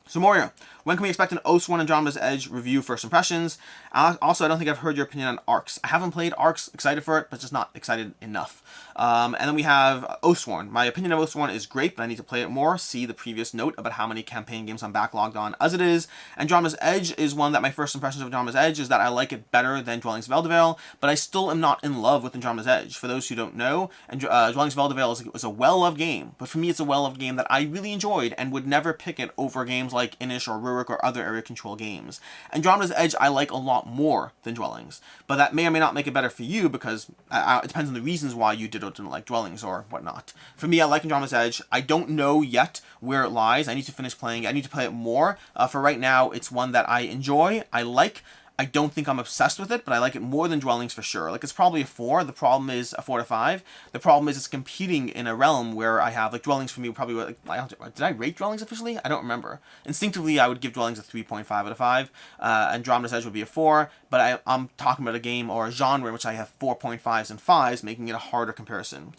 [SPEAKER 1] So Moria, when can we expect an Oathsworn Andromeda's Edge review first impressions? Also, I don't think I've heard your opinion on Arcs. I haven't played Arcs, excited for it, but just not excited enough. And then we have Oathsworn. My opinion of Oathsworn is great, but I need to play it more. See the previous note about how many campaign games I'm backlogged on as it is. Andromeda's Edge is one that my first impressions of Andromeda's Edge is that I like it better than Dwellings of Eldervale, but I still am not in love with Andromeda's Edge. For those who don't know, Dwellings of Eldervale was a well-loved game, but for me it's a well-loved game that I really enjoyed and would never pick it over games like Inish or Rurik or other area control games. Andromeda's Edge I like a lot more than Dwellings, but that may or may not make it better for you because it depends on the reasons why you did or didn't like Dwellings or whatnot. For me, I like Andromeda's Edge. I don't know yet where it lies. I need to finish playing. I need to play it more. For right now, it's one that I enjoy. I like. I don't think I'm obsessed with it, but I like it more than Dwellings for sure. Like, it's probably a 4. The problem is a 4 to 5. The problem is it's competing in a realm where I have, like, Dwellings for me probably, like, did I rate Dwellings officially? I don't remember. Instinctively, I would give Dwellings a 3.5 out of 5. Andromeda's Edge would be a 4, but I'm talking about a game or a genre in which I have 4.5s and 5s, making it a harder comparison.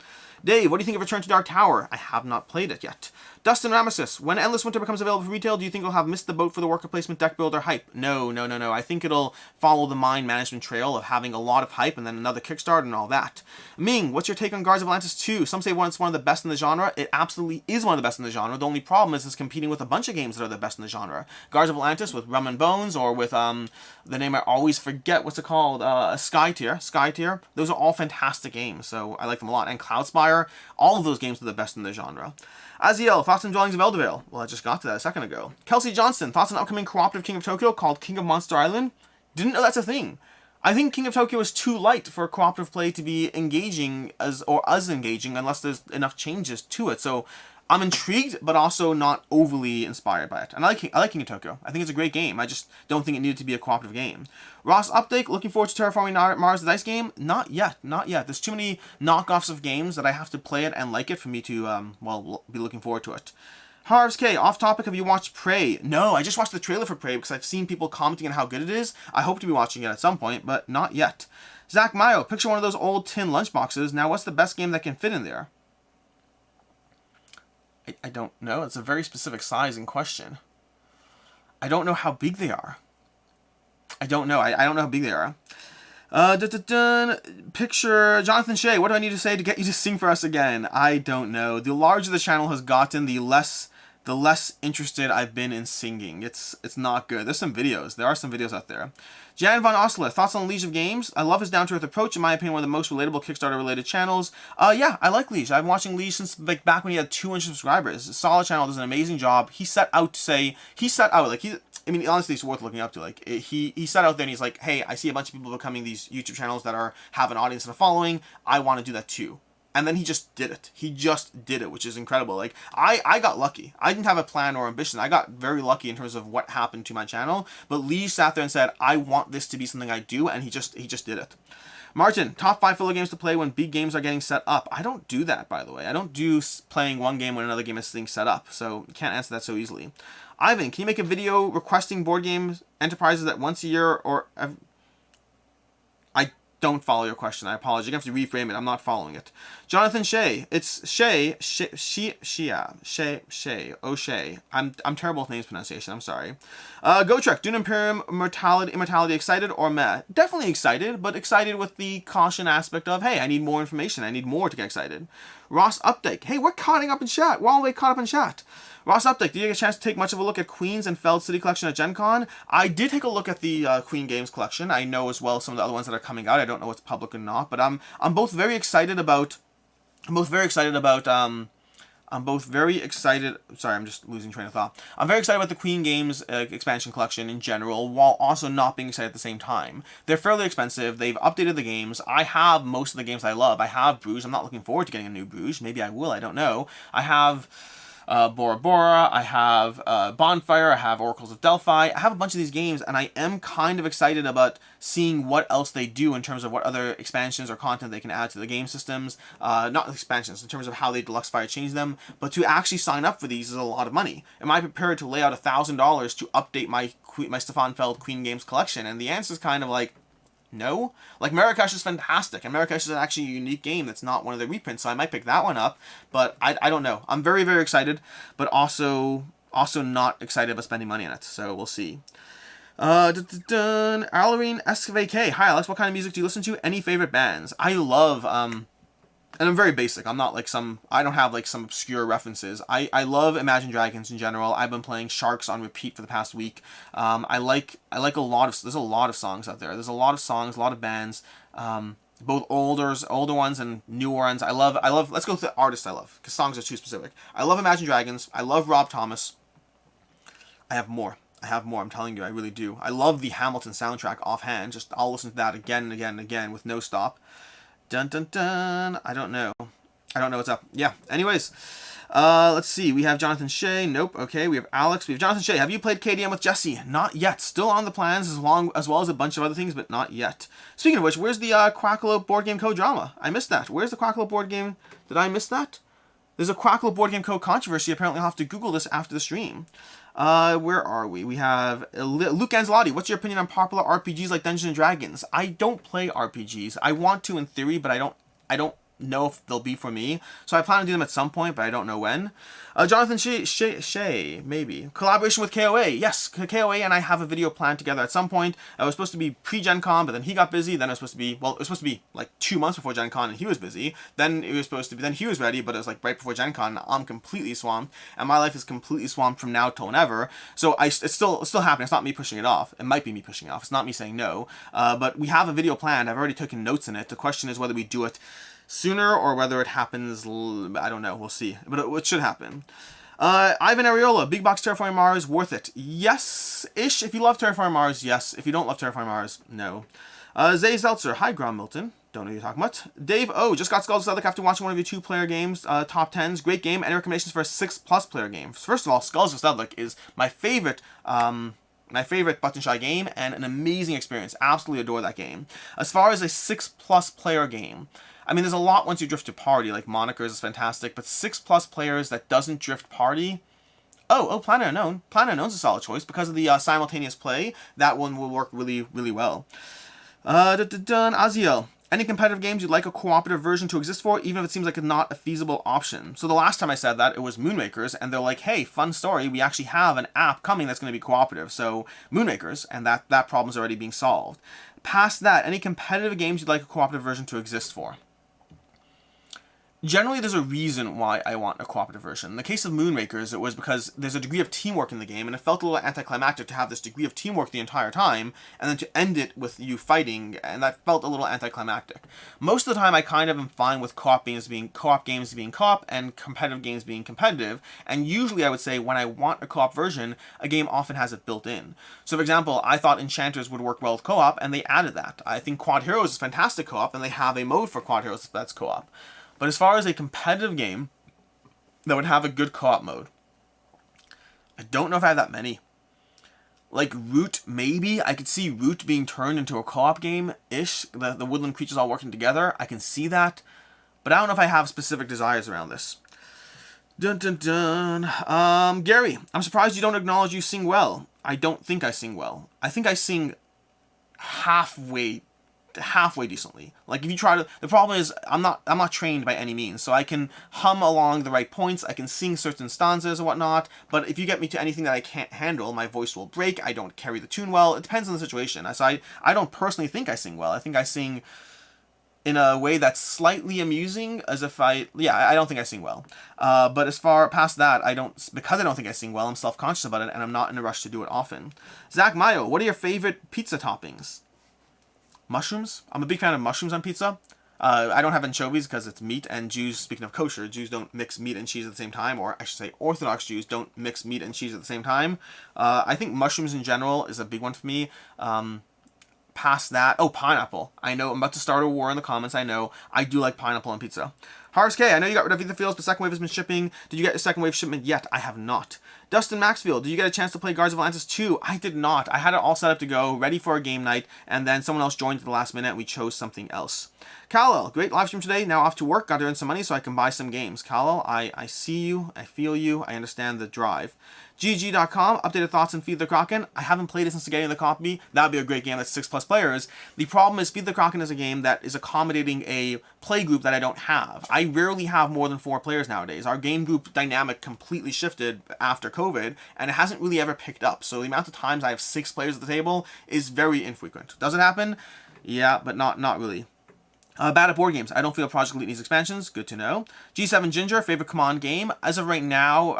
[SPEAKER 1] Dave, what do you think of Return to Dark Tower? I have not played it yet. Dustin Ramesis, when Endless Winter becomes available for retail, do you think it'll have missed the boat for the worker placement deck builder hype? No. I think it'll follow the mind management trail of having a lot of hype and then another Kickstarter and all that. Ming, what's your take on Guards of Atlantis 2? Some say it's one of the best in the genre. It absolutely is one of the best in the genre. The only problem is it's competing with a bunch of games that are the best in the genre. Guards of Atlantis with Rum and Bones, or with the name I always forget, what's it called? Sky Tier. Those are all fantastic games, so I like them a lot. And Cloudspire, all of those games are the best in the genre. Aziel, thoughts on Dwellings of Eldervale? Well, I just got to that a second ago. Kelsey Johnston, thoughts on upcoming cooperative King of Tokyo called King of Monster Island? Didn't know that's a thing. I think King of Tokyo is too light for cooperative play to be engaging as engaging unless there's enough changes to it. So I'm intrigued, but also not overly inspired by it. And I like King of Tokyo. I think it's a great game. I just don't think it needed to be a cooperative game. Ross Update, looking forward to Terraforming Mars, the dice game? Not yet. There's too many knockoffs of games that I have to play it and like it for me to, be looking forward to it. Harv's K, off topic, have you watched Prey? No, I just watched the trailer for Prey because I've seen people commenting on how good it is. I hope to be watching it at some point, but not yet. Zach Mayo, picture one of those old tin lunchboxes. Now, what's the best game that can fit in there? I don't know. It's a very specific size in question. I don't know how big they are. I don't know. I don't know how big they are. Picture Jonathan Shea. What do I need to say to get you to sing for us again? I don't know. The larger the channel has gotten, the less interested I've been in singing. It's not good. There's some videos. There are some videos out there. Jan Von Osler, thoughts on Liege of Games? I love his down-to-earth approach. In my opinion, one of the most relatable Kickstarter-related channels. Yeah, I like Liege. I've been watching Liege since back when he had 200 subscribers. Solid channel, does an amazing job. Honestly, it's worth looking up to. He set out there and he's like, hey, I see a bunch of people becoming these YouTube channels that have an audience and a following. I want to do that too. And then he just did it. Which is incredible. I got lucky. I didn't have a plan or ambition. I got very lucky in terms of what happened to my channel. But Lee sat there and said, I want this to be something I do, and he just did it. Martin, top 5 filler games to play when big games are getting set up. I don't do that, by the way. I don't do playing one game when another game is being set up, so you can't answer that so easily. Ivan, can you make a video requesting board games enterprises that once a year or... I don't follow your question. I apologize. You're going to have to reframe it. I'm not following it. Jonathan Shea. It's Shea. O'Shea. I'm terrible with names pronunciation. I'm sorry. Go Trek. Dune Imperium, Immortality. Excited or meh? Definitely excited, but excited with the caution aspect of, hey, I need more information. I need more to get excited. Ross Update. Hey, we're caught up in chat. We're all the way caught up in chat. Ross Update, did you get a chance to take much of a look at Queen's and Feld City Collection at Gen Con? I did take a look at the Queen Games collection. I know as well some of the other ones that are coming out. I don't know what's public or not, but I'm both very excited about. Sorry, I'm just losing train of thought. I'm very excited about the Queen Games expansion collection in general, while also not being excited at the same time. They're fairly expensive. They've updated the games. I have most of the games I love. I have Bruges. I'm not looking forward to getting a new Bruges. Maybe I will. I don't know. I have Bora Bora, I have Bonfire, I have Oracles of Delphi. I have a bunch of these games, and I am kind of excited about seeing what else they do in terms of what other expansions or content they can add to the game systems. Not expansions, in terms of how they Deluxify or change them, but to actually sign up for these is a lot of money. Am I prepared to lay out $1,000 to update my Stefan Feld Queen Games collection? And the answer is kind of like, no. Like, Marrakesh is fantastic, and Marrakesh is actually a unique game that's not one of the reprints, so I might pick that one up, but I don't know. I'm very, very excited, but also Also not excited about spending money on it, so we'll see. Alarine SVK. Hi Alex, what kind of music do you listen to? Any favorite bands? I love, and I'm very basic. I'm not like I don't have like some obscure references. I love Imagine Dragons in general. I've been playing Sharks on repeat for the past week. I like there's a lot of songs out there. There's a lot of songs, a lot of bands, both older ones and newer ones. I love, let's go through the artists I love, because songs are too specific. I love Imagine Dragons. I love Rob Thomas. I have more, I'm telling you, I really do. I love the Hamilton soundtrack offhand. I'll listen to that again and again and again with no stop. Dun dun dun. I don't know what's up. Yeah. Anyways, let's see. We have Jonathan Shea. Nope. Okay. We have Alex. We have Jonathan Shea. Have you played KDM with Jesse? Not yet. Still on the plans, as well as a bunch of other things, but not yet. Speaking of which, where's the Quackalope BoardGameCo drama? I missed that. Where's the Quackalope board game? Did I miss that? There's a Quackalope BoardGameCo controversy. Apparently, I'll have to Google this after the stream. Where are we? We have Luke Anzelotti. What's your opinion on popular RPGs like Dungeons and Dragons? I don't play RPGs. I want to in theory, but I don't know if they'll be for me. So I plan to do them at some point, but I don't know when. Jonathan Shea, maybe. Collaboration with KOA. Yes, KOA and I have a video planned together at some point. I was supposed to be pre-Gen Con, but then he got busy. Then it was supposed to be like 2 months before Gen Con, and he was busy. Then he was ready, but it was like right before Gen Con. I'm completely swamped, and my life is completely swamped from now till whenever. So it's still happening. It's not me pushing it off. It might be me pushing it off. It's not me saying no. But we have a video planned. I've already taken notes in it. The question is whether we do it sooner or whether it happens, I don't know, we'll see, but it should happen. Ivan Areola, Big Box Terraforming Mars, worth it? Yes-ish. If you love Terraforming Mars, yes. If you don't love Terraforming Mars, no. Zay Zeltzer, hi Grom Milton, don't know who you're talking about. Dave O, just got Skulls of Zelda after watching one of your 2-player games, top 10s, great game. Any recommendations for a 6+ player game? First of all, Skulls of Zelda is my favorite button shy game and an amazing experience. Absolutely adore that game. As far as a 6+ player game, I mean, there's a lot once you drift to party, like Monikers is fantastic, but 6+ players that doesn't drift party. Planet Unknown. Planet Unknown's a solid choice because of the simultaneous play. That one will work really, really well. Aziel. Any competitive games you'd like a cooperative version to exist for, even if it seems like it's not a feasible option? So the last time I said that, it was Moonmakers, and they're like, hey, fun story, we actually have an app coming that's going to be cooperative. So Moonmakers, and that problem's already being solved. Past that, any competitive games you'd like a cooperative version to exist for? Generally, there's a reason why I want a cooperative version. In the case of Moonmakers, it was because there's a degree of teamwork in the game, and it felt a little anticlimactic to have this degree of teamwork the entire time, and then to end it with you fighting, and that felt a little anticlimactic. Most of the time, I kind of am fine with co-op games being co-op, and competitive games being competitive, and usually I would say when I want a co-op version, a game often has it built in. So for example, I thought Enchanters would work well with co-op, and they added that. I think Quad Heroes is fantastic co-op, and they have a mode for Quad Heroes that's co-op. But as far as a competitive game that would have a good co-op mode, I don't know if I have that many. Like Root, maybe. I could see Root being turned into a co-op game-ish. The woodland creatures all working together. I can see that. But I don't know if I have specific desires around this. Dun dun dun. Gary, I'm surprised you don't acknowledge you sing well. I don't think I sing well. I think I sing halfway decently. Like if you try to, the problem is I'm not trained by any means, so I can hum along the right points, I can sing certain stanzas and whatnot, but if you get me to anything that I can't handle, my voice will break, I don't carry the tune well, it depends on the situation. So I don't personally think I sing well. I think I sing in a way that's slightly amusing, as if I don't think I sing well. But as far past that, because I don't think I sing well, I'm self-conscious about it, and I'm not in a rush to do it often. Zach Mayo, what are your favorite pizza toppings? Mushrooms. I'm a big fan of mushrooms on pizza. I don't have anchovies because it's meat, and Jews, speaking of kosher, Jews don't mix meat and cheese at the same time, or I should say Orthodox Jews don't mix meat and cheese at the same time. I think mushrooms in general is a big one for me. Past that, pineapple. I know I'm about to start a war in the comments, I know. I do like pineapple on pizza. Harris K, I know you got rid of Ether Fields, but second wave has been shipping. Did you get your second wave shipment yet? I have not. Dustin Maxfield, did you get a chance to play Guards of Atlantis 2? I did not. I had it all set up to go, ready for a game night, and then someone else joined at the last minute, and we chose something else. Kal-El, great live stream today. Now off to work. Got to earn some money so I can buy some games. Kal-El, I see you. I feel you. I understand the drive. GG.com, updated thoughts on Feed the Kraken. I haven't played it since getting the copy. That would be a great game that's 6+ players. The problem is Feed the Kraken is a game that is accommodating a play group that I don't have. I rarely have more than 4 players nowadays. Our game group dynamic completely shifted after COVID, and it hasn't really ever picked up. So the amount of times I have 6 players at the table is very infrequent. Does it happen? Yeah, but not really. Bad at board games. I don't feel Project Elite needs expansions. Good to know. G7 Ginger, favorite Command game. As of right now,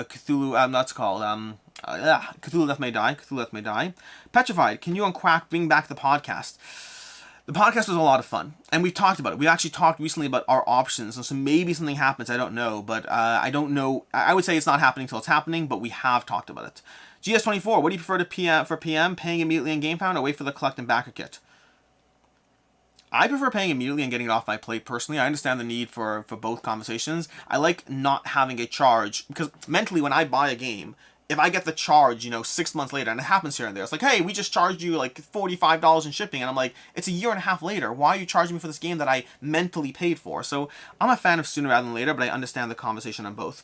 [SPEAKER 1] Cthulhu, that's called, Cthulhu Death May Die. Cthulhu Death May Die. Petrified, can you and Quack bring back the podcast? The podcast was a lot of fun, and we've talked about it. We actually talked recently about our options, and so maybe something happens, I don't know, but I don't know. I would say it's not happening until it's happening, but we have talked about it. GS24, what do you prefer to PM, paying immediately in GamePound, or wait for the collect and backer kit? I prefer paying immediately and getting it off my plate personally. I understand the need for both conversations. I like not having a charge, because mentally when I buy a game, if I get the charge, 6 months later, and it happens here and there, it's like, hey, we just charged you like $45 in shipping, and I'm like, it's a year and a half later. Why are you charging me for this game that I mentally paid for? So I'm a fan of sooner rather than later, but I understand the conversation on both.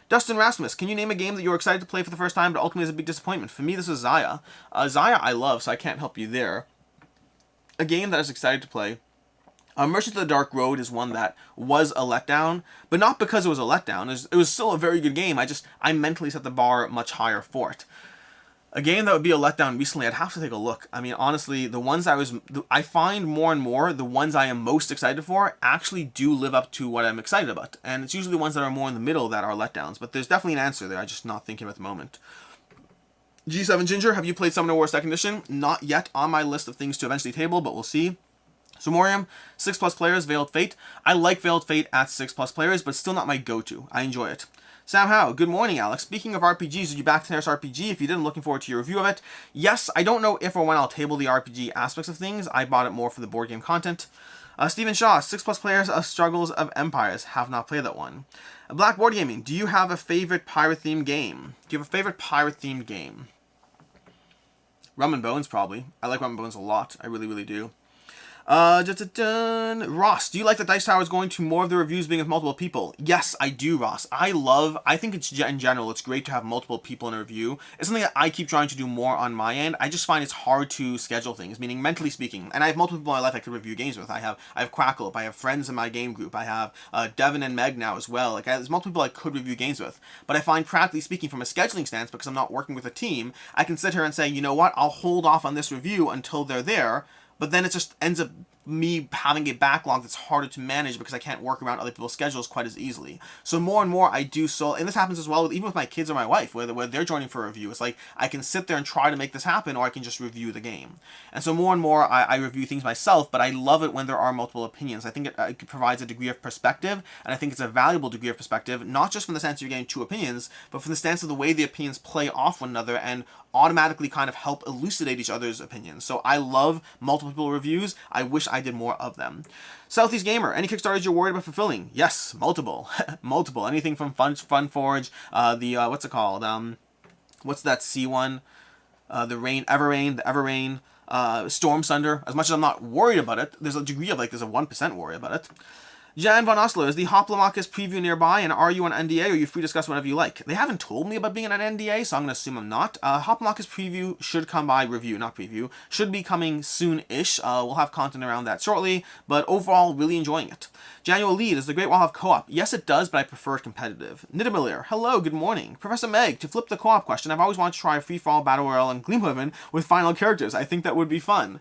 [SPEAKER 1] Dustin Rasmus, can you name a game that you were excited to play for the first time, but ultimately is a big disappointment? For me, this is Zaya. Zaya I love, so I can't help you there. A game that I was excited to play. Merchant of the Dark Road is one that was a letdown, but not because it was a letdown. It was still a very good game. I mentally set the bar much higher for it. A game that would be a letdown recently, I'd have to take a look. I mean, honestly, the ones I find more and more, the ones I am most excited for actually do live up to what I'm excited about. And it's usually the ones that are more in the middle that are letdowns, but there's definitely an answer there. I'm just not thinking at the moment. G7 Ginger, have you played Summoner Wars 2nd Edition? Not yet on my list of things to eventually table, but we'll see. Sumorium, 6+ players, Veiled Fate. I like Veiled Fate at 6+ players, but still not my go-to. I enjoy it. Sam Howe, good morning, Alex. Speaking of RPGs, did you back Tenaris RPG? If you did, I'm looking forward to your review of it. Yes, I don't know if or when I'll table the RPG aspects of things. I bought it more for the board game content. Stephen Shaw, 6+ players of Struggles of Empires. Have not played that one. Black Board Gaming, do you have a favorite pirate-themed game? Do you have a favorite pirate-themed game? Rum and Bones, probably. I like Rum and Bones a lot. I really, really do. Ross, do you like that Dice Tower is going to more of the reviews being with multiple people? Yes, I do, Ross. I think it's in general, it's great to have multiple people in a review. It's something that I keep trying to do more on my end. I just find it's hard to schedule things, meaning mentally speaking. And I have multiple people in my life I could review games with. I have Crackle Up, I have friends in my game group, I have Devin and Meg now as well. There's multiple people I could review games with. But I find, practically speaking, from a scheduling stance, because I'm not working with a team, I can sit here and say, you know what, I'll hold off on this review until they're there. But then it just ends up me having a backlog that's harder to manage because I can't work around other people's schedules quite as easily. So more and more I do so, and this happens as well even with my kids or my wife, where they're joining for a review. It's like I can sit there and try to make this happen, or I can just review the game. And so more and more I review things myself, but I love it when there are multiple opinions. I think it provides a degree of perspective, and I think it's a valuable degree of perspective, not just from the sense you're getting 2 opinions, but from the stance of the way the opinions play off one another and automatically kind of help elucidate each other's opinions. So I love multiple reviews. I wish I did more of them. Southeast Gamer, any Kickstarters you're worried about fulfilling? Yes, multiple. Multiple. Anything from Funforge, what's it called? What's that C one? The Everrain, Storm Sunder. As much as I'm not worried about it, there's a degree of there's a 1% worry about it. Jan von Oslo, is the Hoplomachus preview nearby, and are you on NDA, or are you free to discuss whatever you like? They haven't told me about being on an NDA, so I'm going to assume I'm not. Hoplomachus preview should come by, review, not preview, should be coming soon-ish. We'll have content around that shortly, but overall, really enjoying it. Janual Lead, does the Great Wall have co-op? Yes, it does, but I prefer it competitive. Nidamelir, hello, good morning. Professor Meg, to flip the co-op question, I've always wanted to try a free-for-all battle royale in Gloomhaven with final characters. I think that would be fun.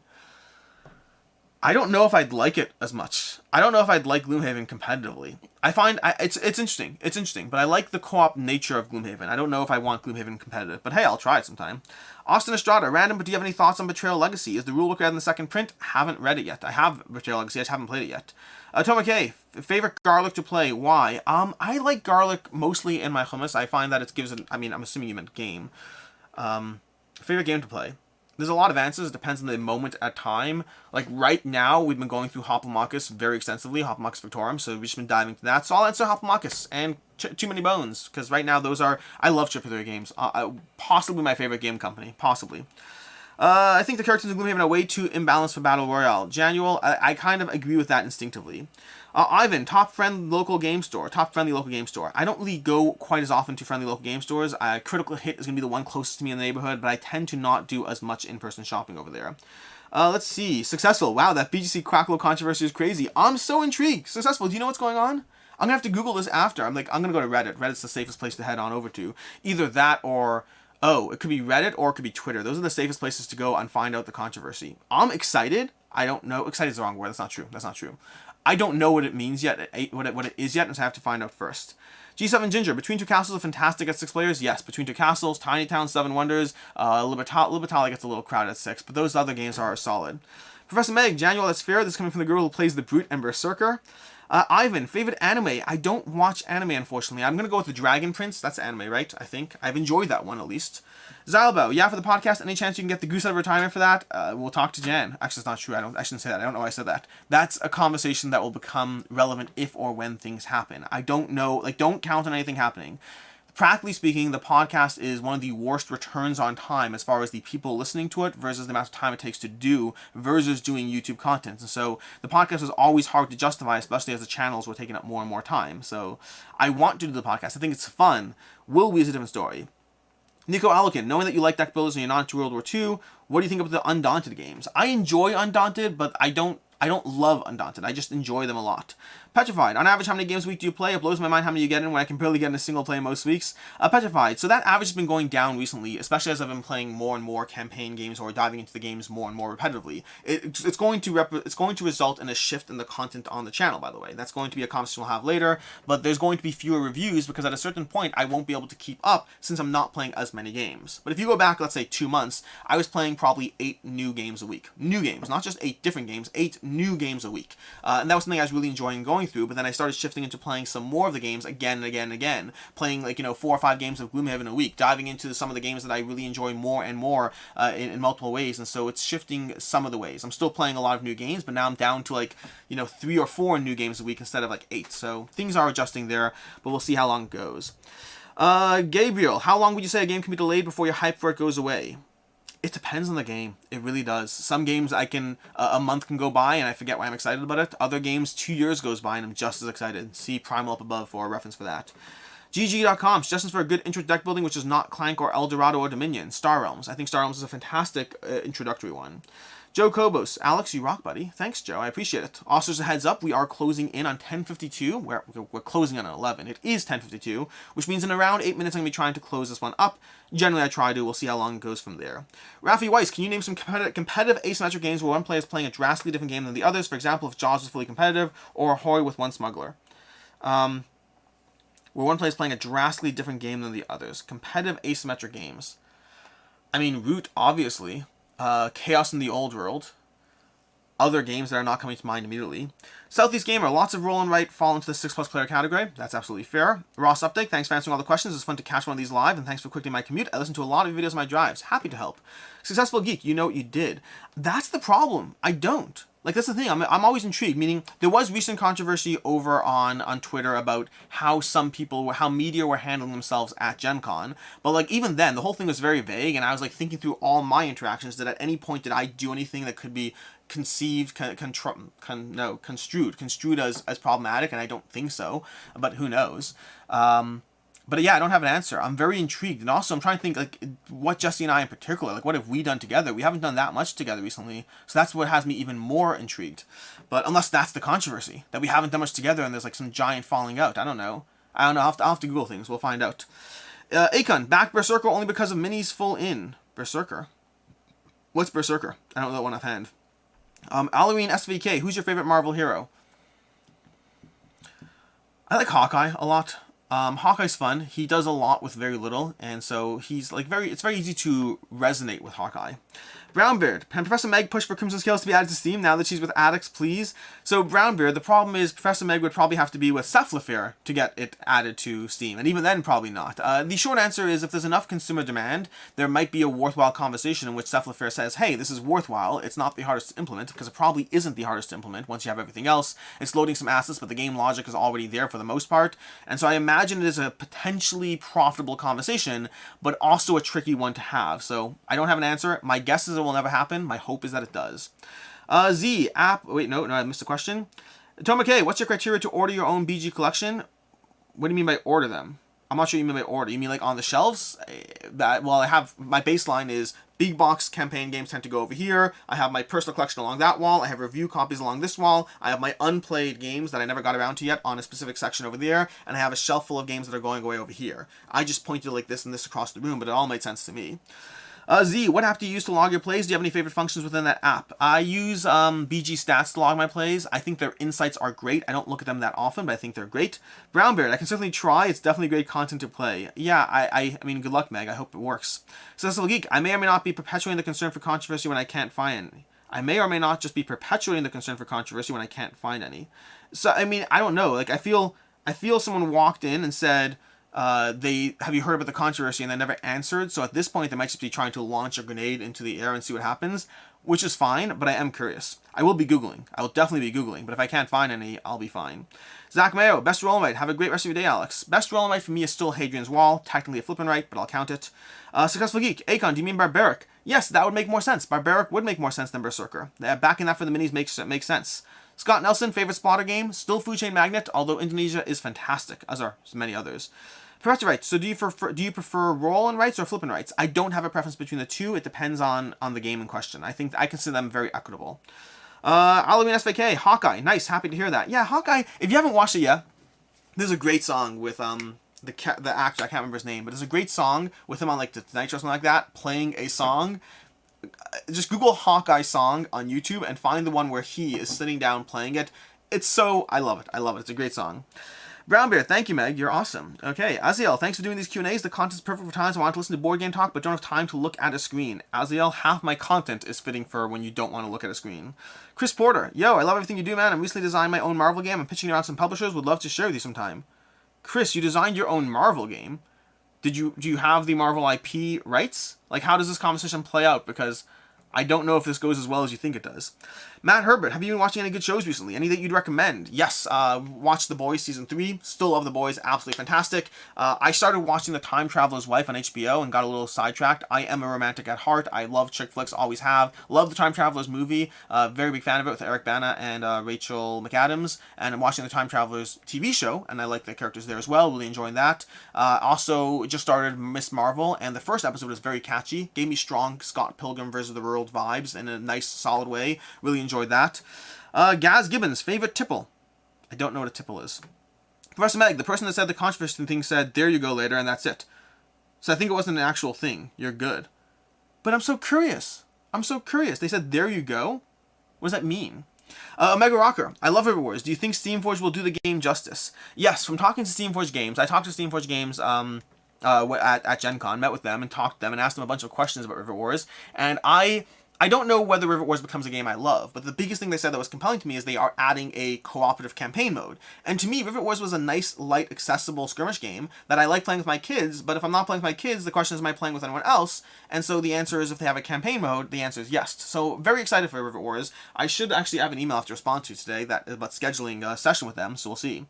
[SPEAKER 1] I don't know if I'd like it as much. I don't know if I'd like Gloomhaven competitively. I find it's interesting. It's interesting, but I like the co-op nature of Gloomhaven. I don't know if I want Gloomhaven competitive, but hey, I'll try it sometime. Austin Estrada, random, but do you have any thoughts on Betrayal Legacy? Is the rulebook read in the second print? Haven't read it yet. I have Betrayal Legacy, I just haven't played it yet. Tomek K, favorite garlic to play? Why? I like garlic mostly in my hummus. I find that it gives it. I mean, I'm assuming you meant game. Favorite game to play? There's a lot of answers. It depends on the moment at time. Like right now, we've been going through Hoplomachus very extensively, Hoplomachus Victorum, so we've just been diving into that. So I'll answer Hoplomachus and Too Many Bones, because right now those are... I love AAA games. Possibly my favorite game company. Possibly. I think the characters in Gloomhaven are way too imbalanced for Battle Royale. Janual, I kind of agree with that instinctively. Ivan, top friendly local game store. I don't really go quite as often to friendly local game stores. Critical Hit is going to be the one closest to me in the neighborhood, but I tend to not do as much in-person shopping over there. Let's see. Successful. Wow, that BGC Crackle controversy is crazy. I'm so intrigued. Successful. Do you know what's going on? I'm gonna have to Google this after. I'm gonna go to Reddit. Reddit's the safest place to head on over to. Either that or, oh, it could be Reddit or it could be Twitter. Those are the safest places to go and find out the controversy. I'm excited. I don't know. Excited is the wrong word. That's not true. That's not true. I don't know what it means yet, what it is yet, and so I have to find out first. G7 Ginger, Between Two Castles are fantastic at 6 players. Yes, Between Two Castles, Tiny Town, Seven Wonders, Libertalia gets a little crowded at 6, but those other games are solid. Professor Meg, January, that's fair. This is coming from the girl who plays the Brute and Berserker. Ivan, favorite anime. I don't watch anime, unfortunately. I'm going to go with the Dragon Prince. That's anime, right? I think. I've enjoyed that one, at least. Zalbo, yeah, for the podcast, any chance you can get the goose out of retirement for that? We'll talk to Jan. Actually, it's not true. I shouldn't say that. I don't know why I said that. That's a conversation that will become relevant if or when things happen. I don't know. Like, don't count on anything happening. Practically speaking, the podcast is one of the worst returns on time as far as the people listening to it versus the amount of time it takes to do versus doing YouTube content. And so the podcast is always hard to justify, especially as the channels were taking up more and more time. So I want to do the podcast. I think it's fun. Will we is a different story. Nico Alokin, knowing that you like deck builders and you're not into World War II, what do you think about the Undaunted games? I enjoy Undaunted, but I don't love Undaunted. I just enjoy them a lot. Petrified. On average, how many games a week do you play? It blows my mind how many you get in when I can barely get in a single play most weeks. Petrified. So that average has been going down recently, especially as I've been playing more and more campaign games or diving into the games more and more repetitively. It's going to result in a shift in the content on the channel, by the way. That's going to be a conversation we'll have later, but there's going to be fewer reviews because at a certain point, I won't be able to keep up since I'm not playing as many games. But if you go back, let's say 2 months, I was playing probably 8 new games a week. New games, not just 8 different games, 8 new games a week. And that was something I was really enjoying going through, but then I started shifting into playing some more of the games again and again and again, playing 4 or 5 games of Gloomhaven a week, diving into some of the games that I really enjoy more and more in multiple ways, and so it's shifting some of the ways. I'm still playing a lot of new games, but now I'm down to 3 or 4 new games a week instead of 8, so things are adjusting there, but we'll see how long it goes. Gabriel, how long would you say a game can be delayed before your hype for it goes away? It depends on the game. It really does. Some games I can, a month can go by and I forget why I'm excited about it. Other games, 2 years goes by and I'm just as excited. See Primal up above for a reference for that. GG.com, suggestions for a good intro deck building which is not Clank or Eldorado or Dominion. Star Realms. I think Star Realms is a fantastic introductory one. Joe Kobos, Alex, you rock, buddy. Thanks, Joe. I appreciate it. Also, just a heads up, we are closing in on 10:52. We're closing on 11. It is 10:52, which means in around 8 minutes I'm going to be trying to close this one up. Generally, I try to. We'll see how long it goes from there. Rafi Weiss, can you name some competitive asymmetric games where one player is playing a drastically different game than the others? For example, if Jaws is fully competitive, or Hoi with one smuggler. Where one player is playing a drastically different game than the others. Competitive asymmetric games. I mean, Root, obviously. Chaos in the Old World. Other games that are not coming to mind immediately. Southeast Gamer, lots of roll and write fall into the 6+ player category. That's absolutely fair. Ross Update, thanks for answering all the questions. It's fun to catch one of these live, and thanks for quickening my commute. I listen to a lot of videos on my drives. Happy to help. Successful Geek, you know what you did. That's the problem. I don't. That's the thing. I'm always intrigued. Meaning, there was recent controversy over on Twitter about how media were handling themselves at Gen Con. But even then, the whole thing was very vague, and I was thinking through all my interactions. That at any point did I do anything that could be conceived, construed as problematic? And I don't think so. But who knows? But yeah, I don't have an answer. I'm very intrigued. And also, I'm trying to think, what Jesse and I in particular, what have we done together? We haven't done that much together recently. So that's what has me even more intrigued. But unless that's the controversy, that we haven't done much together and there's some giant falling out. I don't know. I'll have to Google things. We'll find out. Akon, back Berserker only because of minis full in. Berserker? What's Berserker? I don't know that one offhand. Halloween SVK, who's your favorite Marvel hero? I like Hawkeye a lot. Hawkeye's fun. He does a lot with very little, and so he's it's very easy to resonate with Hawkeye. Brownbeard, can Professor Meg push for Crimson Scales to be added to Steam now that she's with Addicts, please? So Brownbeard, the problem is Professor Meg would probably have to be with Cephalofair to get it added to Steam, and even then probably not. The short answer is if there's enough consumer demand, there might be a worthwhile conversation in which Cephalofair says, hey, this is worthwhile, it's not the hardest to implement, because it probably isn't the hardest to implement once you have everything else. It's loading some assets, but the game logic is already there for the most part, and so I imagine it is a potentially profitable conversation, but also a tricky one to have. So I don't have an answer. My guess is it will never happen. My hope is that it does. Z, app, wait, no, I missed a question. Tom McKay, what's your criteria to order your own BG collection? What do you mean by order them? I'm not sure you mean by order. You mean like on the shelves? Well, I have, my baseline is big box campaign games tend to go over here. I have my personal collection along that wall. I have review copies along this wall. I have my unplayed games that I never got around to yet on a specific section over there. And I have a shelf full of games that are going away over here. I just pointed like this and this across the room, but it all made sense to me. Z, what app do you use to log your plays? Do you have any favorite functions within that app? I use BG Stats to log my plays. I think their insights are great. I don't look at them that often, but I think they're great. Brownbeard, I can certainly try. It's definitely great content to play. Yeah, I mean, good luck, Meg. I hope it works. Successful Geek, I may or may not be perpetuating the concern for controversy when I can't find any. I may or may not just be perpetuating the concern for controversy when I can't find any. So, I mean, I don't know. Like, I feel someone walked in and said, have you heard about the controversy, and they never answered. So at this point they might just be trying to launch a grenade into the air and see what happens, which is fine, but I am curious. I will be Googling. I will definitely be Googling, but if I can't find any, I'll be fine. Zach Mayo, best roll and write. Have a great rest of your day, Alex. Best roll and write for me is still Hadrian's Wall. Technically a flip and write, but I'll count it. Successful Geek, Akon, do you mean Barbaric? Yes, that would make more sense. Barbaric would make more sense than Berserker. Backing that for the minis makes sense. Scott Nelson, favorite Splatter game? Still Food Chain Magnet, although Indonesia is fantastic, as are many others. Professor writes, so do you prefer roll and writes or flip and writes? I don't have a preference between the two. It depends on the game in question. I think I consider them very equitable. Halloween SVK, Hawkeye, nice, happy to hear that. Yeah, Hawkeye, if you haven't watched it yet, there's a great song with the actor, I can't remember his name, but there's a great song with him on like the Tonight Show or something like that, playing a song. Just Google Hawkeye song on YouTube and find the one where he is sitting down playing it. I love it. It's a great song. Brownbeard, thank you, Meg. You're awesome. Okay, Aziel, thanks for doing these Q&As. The content's perfect for times I want to listen to board game talk, but don't have time to look at a screen. Aziel, half my content is fitting for when you don't want to look at a screen. Chris Porter, yo, I love everything you do, man. I recently designed my own Marvel game. I'm pitching it around some publishers. Would love to share with you sometime. Chris, you designed your own Marvel game. Do you have the Marvel IP rights? Like, how does this conversation play out? Because I don't know if this goes as well as you think it does. Matt Herbert, have you been watching any good shows recently? Any that you'd recommend? Yes, watched The Boys Season 3. Still love The Boys. Absolutely fantastic. I started watching The Time Traveler's Wife on HBO and got a little sidetracked. I am a romantic at heart. I love chick flicks, always have. Love The Time Traveler's movie. Very big fan of it with Eric Bana and Rachel McAdams. And I'm watching The Time Traveler's TV show, and I like the characters there as well. Really enjoying that. Also, just started Miss Marvel, and the first episode was very catchy. Gave me strong Scott Pilgrim vs. the World vibes in a nice, solid way. Really enjoyed that. Gaz Gibbons, favorite tipple? I don't know what a tipple is. Professor Meg, the person that said the controversy thing said, there you go later, and that's it. So I think it wasn't an actual thing. You're good. But I'm so curious. They said, there you go? What does that mean? Omega Rocker, I love River Wars. Do you think Steamforge will do the game justice? Yes, from talking to Steamforge Games, I talked to Steamforge Games at Gen Con, met with them and talked to them and asked them a bunch of questions about River Wars, and I don't know whether River Wars becomes a game I love, but the biggest thing they said that was compelling to me is they are adding a cooperative campaign mode. And to me, River Wars was a nice, light, accessible skirmish game that I like playing with my kids, but if I'm not playing with my kids, the question is, am I playing with anyone else? And so the answer is, if they have a campaign mode, the answer is yes. So very excited for River Wars. I should actually have an email I have to respond to today about scheduling a session with them, so we'll see.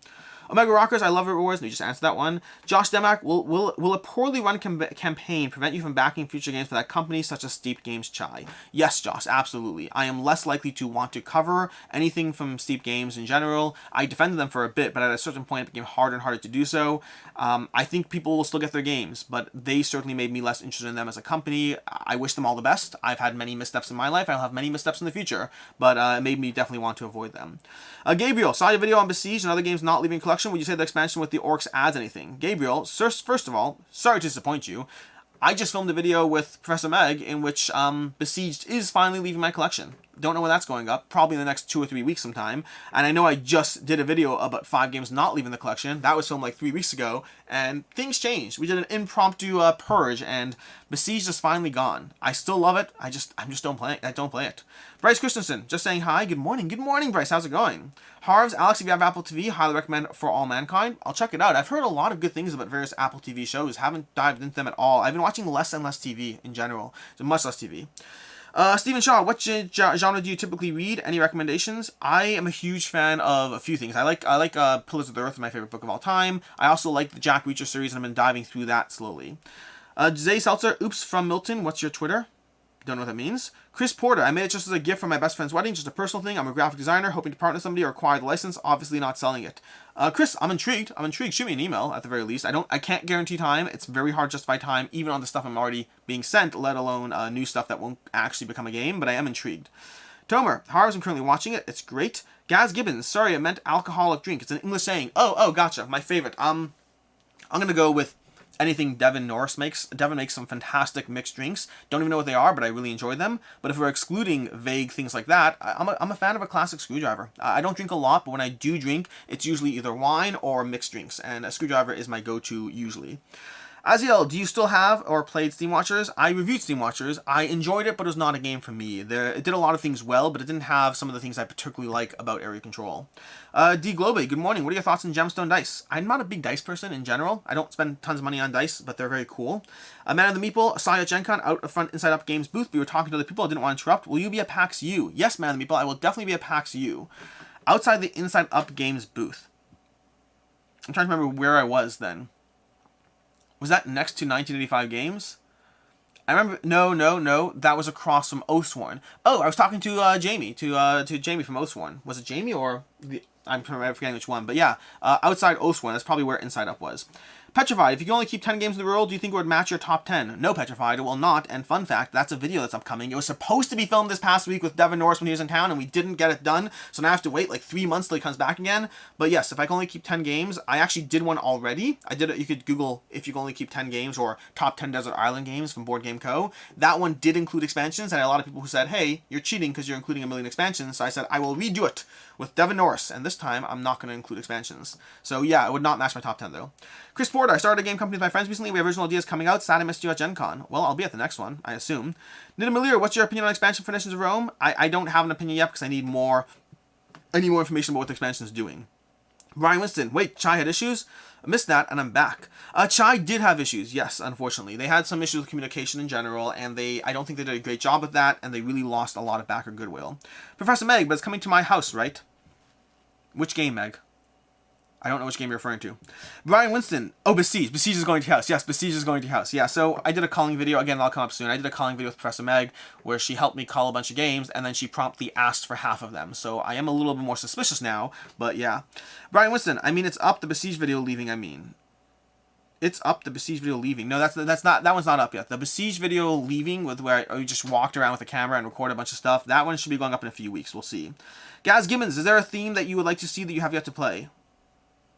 [SPEAKER 1] Omega Rockers, I love River Wars, and you just answered that one. Josh Demack, will a poorly run campaign prevent you from backing future games for that company, such as Steep Games Chai? Yes, Josh, absolutely. I am less likely to want to cover anything from Steep Games in general. I defended them for a bit, but at a certain point it became harder and harder to do so. I think people will still get their games, but they certainly made me less interested in them as a company. I wish them all the best. I've had many missteps in my life. I'll have many missteps in the future, but it made me definitely want to avoid them. Gabriel, saw your video on Besiege and other games not leaving collection. Would you say the expansion with the orcs adds anything? Gabriel, first of all, sorry to disappoint you. I just filmed a video with Professor Meg in which Besieged is finally leaving my collection. Don't know when that's going up. Probably in the next 2 or 3 weeks sometime. And I know I just did a video about 5 games not leaving the collection. That was filmed like 3 weeks ago. And things changed. We did an impromptu purge, and Besieged is finally gone. I still love it. I just don't play it. I don't play it. Bryce Christensen, just saying hi. Good morning. Good morning, Bryce. How's it going? Harves, Alex, if you have Apple TV, highly recommend For All Mankind. I'll check it out. I've heard a lot of good things about various Apple TV shows. Haven't dived into them at all. I've been watching less and less TV in general. So much less TV. Stephen Shaw, what genre do you typically read? Any recommendations? I am a huge fan of a few things. I like Pillars of the Earth, my favorite book of all time. I also like the Jack Reacher series, and I've been diving through that slowly. Jose Seltzer, oops from Milton. What's your Twitter? Don't know what that means. Chris Porter, I made it just as a gift for my best friend's wedding, just a personal thing. I'm a graphic designer, hoping to partner with somebody or acquire the license, obviously not selling it. Chris, I'm intrigued. Shoot me an email at the very least. I can't guarantee time. It's very hard to justify time, even on the stuff I'm already being sent, let alone new stuff that won't actually become a game, but I am intrigued. Tomer, Harv's, I'm currently watching it. It's great. Gaz Gibbons, sorry, I meant alcoholic drink. It's an English saying. Oh, gotcha. My favorite. I'm gonna go with anything Devin Norris makes. Devin makes some fantastic mixed drinks. Don't even know what they are, but I really enjoy them. But if we're excluding vague things like that, I'm a fan of a classic screwdriver. I don't drink a lot, but when I do drink, it's usually either wine or mixed drinks, and a screwdriver is my go-to usually. Aziel, do you still have or played Steam Watchers? I reviewed Steam Watchers. I enjoyed it, but it was not a game for me. It did a lot of things well, but it didn't have some of the things I particularly like about Area Control. D Globe, good morning. What are your thoughts on gemstone dice? I'm not a big dice person in general. I don't spend tons of money on dice, but they're very cool. Man of the Meeple, saw you at Gen Con out front Inside Up Games booth. We were talking to other people. I didn't want to interrupt. Will you be a PAX U? Yes, Man of the Meeple, I will definitely be a PAX U. Outside the Inside Up Games booth. I'm trying to remember where I was then. Was that next to 1985 Games? I remember. No. That was across from Oathsworn. Oh, I was talking to Jamie. To Jamie from Oathsworn. Was it Jamie or I'm forgetting which one. But yeah, outside Oathsworn. That's probably where Inside Up was. Petrified, if you can only keep 10 games in the world, do you think it would match your top 10? No, Petrified, it will not. And fun fact, that's a video that's upcoming. It was supposed to be filmed this past week with Devin Norris when he was in town, and we didn't get it done. So now I have to wait like 3 months till he comes back again. But yes, if I can only keep 10 games, I actually did one already. I did it. You could Google if you can only keep 10 games or top 10 desert island games from BoardGameCo. That one did include expansions, and I had a lot of people who said, hey, you're cheating because you're including a million expansions. So I said, I will redo it with Devin Norris, and this time I'm not going to include expansions. So yeah, it would not match my top 10 though. Chris Porter, I started a game company with my friends recently. We have original ideas coming out. Sad I missed you at Gen Con. Well, I'll be at the next one, I assume. Nita Malir, what's your opinion on expansion for Nations of Rome? I don't have an opinion yet because I need more information about what the expansion is doing. Brian Winston, wait, Chai had issues? I missed that, and I'm back. Chai did have issues, yes, unfortunately. They had some issues with communication in general, and I don't think they did a great job with that, and they really lost a lot of backer goodwill. Professor Meg, but it's coming to my house, right? Which game, Meg? I don't know which game you're referring to. Brian Winston. Oh, Besiege. Besiege is going to your house. Yes, Besiege is going to your house. Yeah, so I did a calling video. Again, that'll come up soon. I did a calling video with Professor Meg where she helped me call a bunch of games, and then she promptly asked for half of them. So I am a little bit more suspicious now, but yeah. Brian Winston. I mean, it's up. The Besiege video leaving, I mean. It's up, the Besiege video leaving. No, that one's not up yet. The Besiege video leaving, with where I just walked around with a camera and recorded a bunch of stuff, that one should be going up in a few weeks. We'll see. Gaz Gibbons, is there a theme that you would like to see that you have yet to play?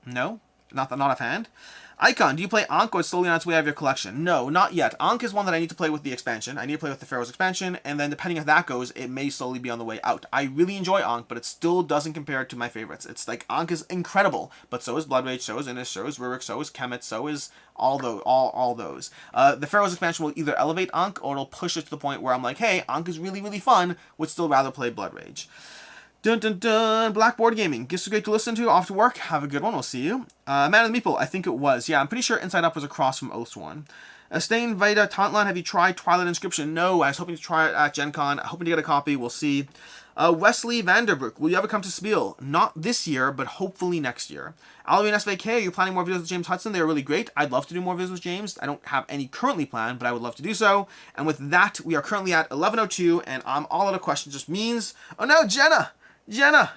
[SPEAKER 1] No? Not offhand? Icon, do you play Ankh or it's slowly on its way out of your collection? No, not yet. Ankh is one that I need to play with the expansion. I need to play with the Pharaoh's expansion, and then depending how that goes, it may slowly be on the way out. I really enjoy Ankh, but it still doesn't compare to my favorites. It's like, Ankh is incredible, but so is Blood Rage, so is Innis, so is Rurik, so is Kemet, so is all those. The Pharaoh's expansion will either elevate Ankh, or it'll push it to the point where I'm like, hey, Ankh is really, really fun, would still rather play Blood Rage. Dun dun dun! Blackboard Gaming. Gifts are great to listen to. Off to work. Have a good one. We'll see you. Man of the Meeple. I think it was. Yeah, I'm pretty sure Inside Up was across from Oathsworn. Stain Veda Tauntland. Have you tried Twilight Inscription? No. I was hoping to try it at Gen Con. Hoping to get a copy. We'll see. Wesley Vanderbroek. Will you ever come to Spiel? Not this year, but hopefully next year. Alvin SVK. Are you planning more videos with James Hudson? They are really great. I'd love to do more videos with James. I don't have any currently planned, but I would love to do so. And with that, we are currently at 11:02, and I'm all out of questions. Just means... Oh no, Jenna!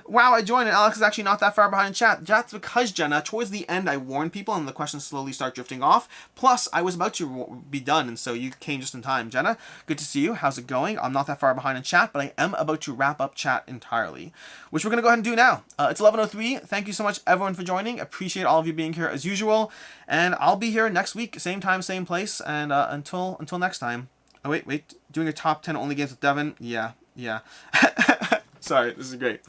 [SPEAKER 1] Wow, I joined, and Alex is actually not that far behind in chat. That's because, Jenna, towards the end, I warned people, and the questions slowly start drifting off. Plus, I was about to be done, and so you came just in time. Jenna, good to see you. How's it going? I'm not that far behind in chat, but I am about to wrap up chat entirely, which we're going to go ahead and do now. It's 11:03. Thank you so much, everyone, for joining. Appreciate all of you being here, as usual, and I'll be here next week, same time, same place, and until next time. Oh, wait. Doing a top 10 only games with Devin? Yeah. Sorry, this is great.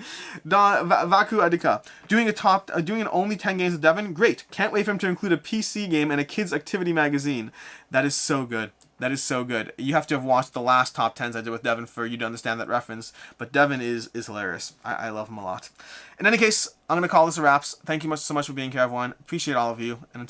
[SPEAKER 1] Vaku Adika. Doing an only 10 games with Devin? Great. Can't wait for him to include a PC game and a kids activity magazine. That is so good. You have to have watched the last top 10s I did with Devin for you to understand that reference. But Devin is hilarious. I love him a lot. In any case, I'm going to call this a wraps. Thank you so much for being here, everyone. Appreciate all of you. And until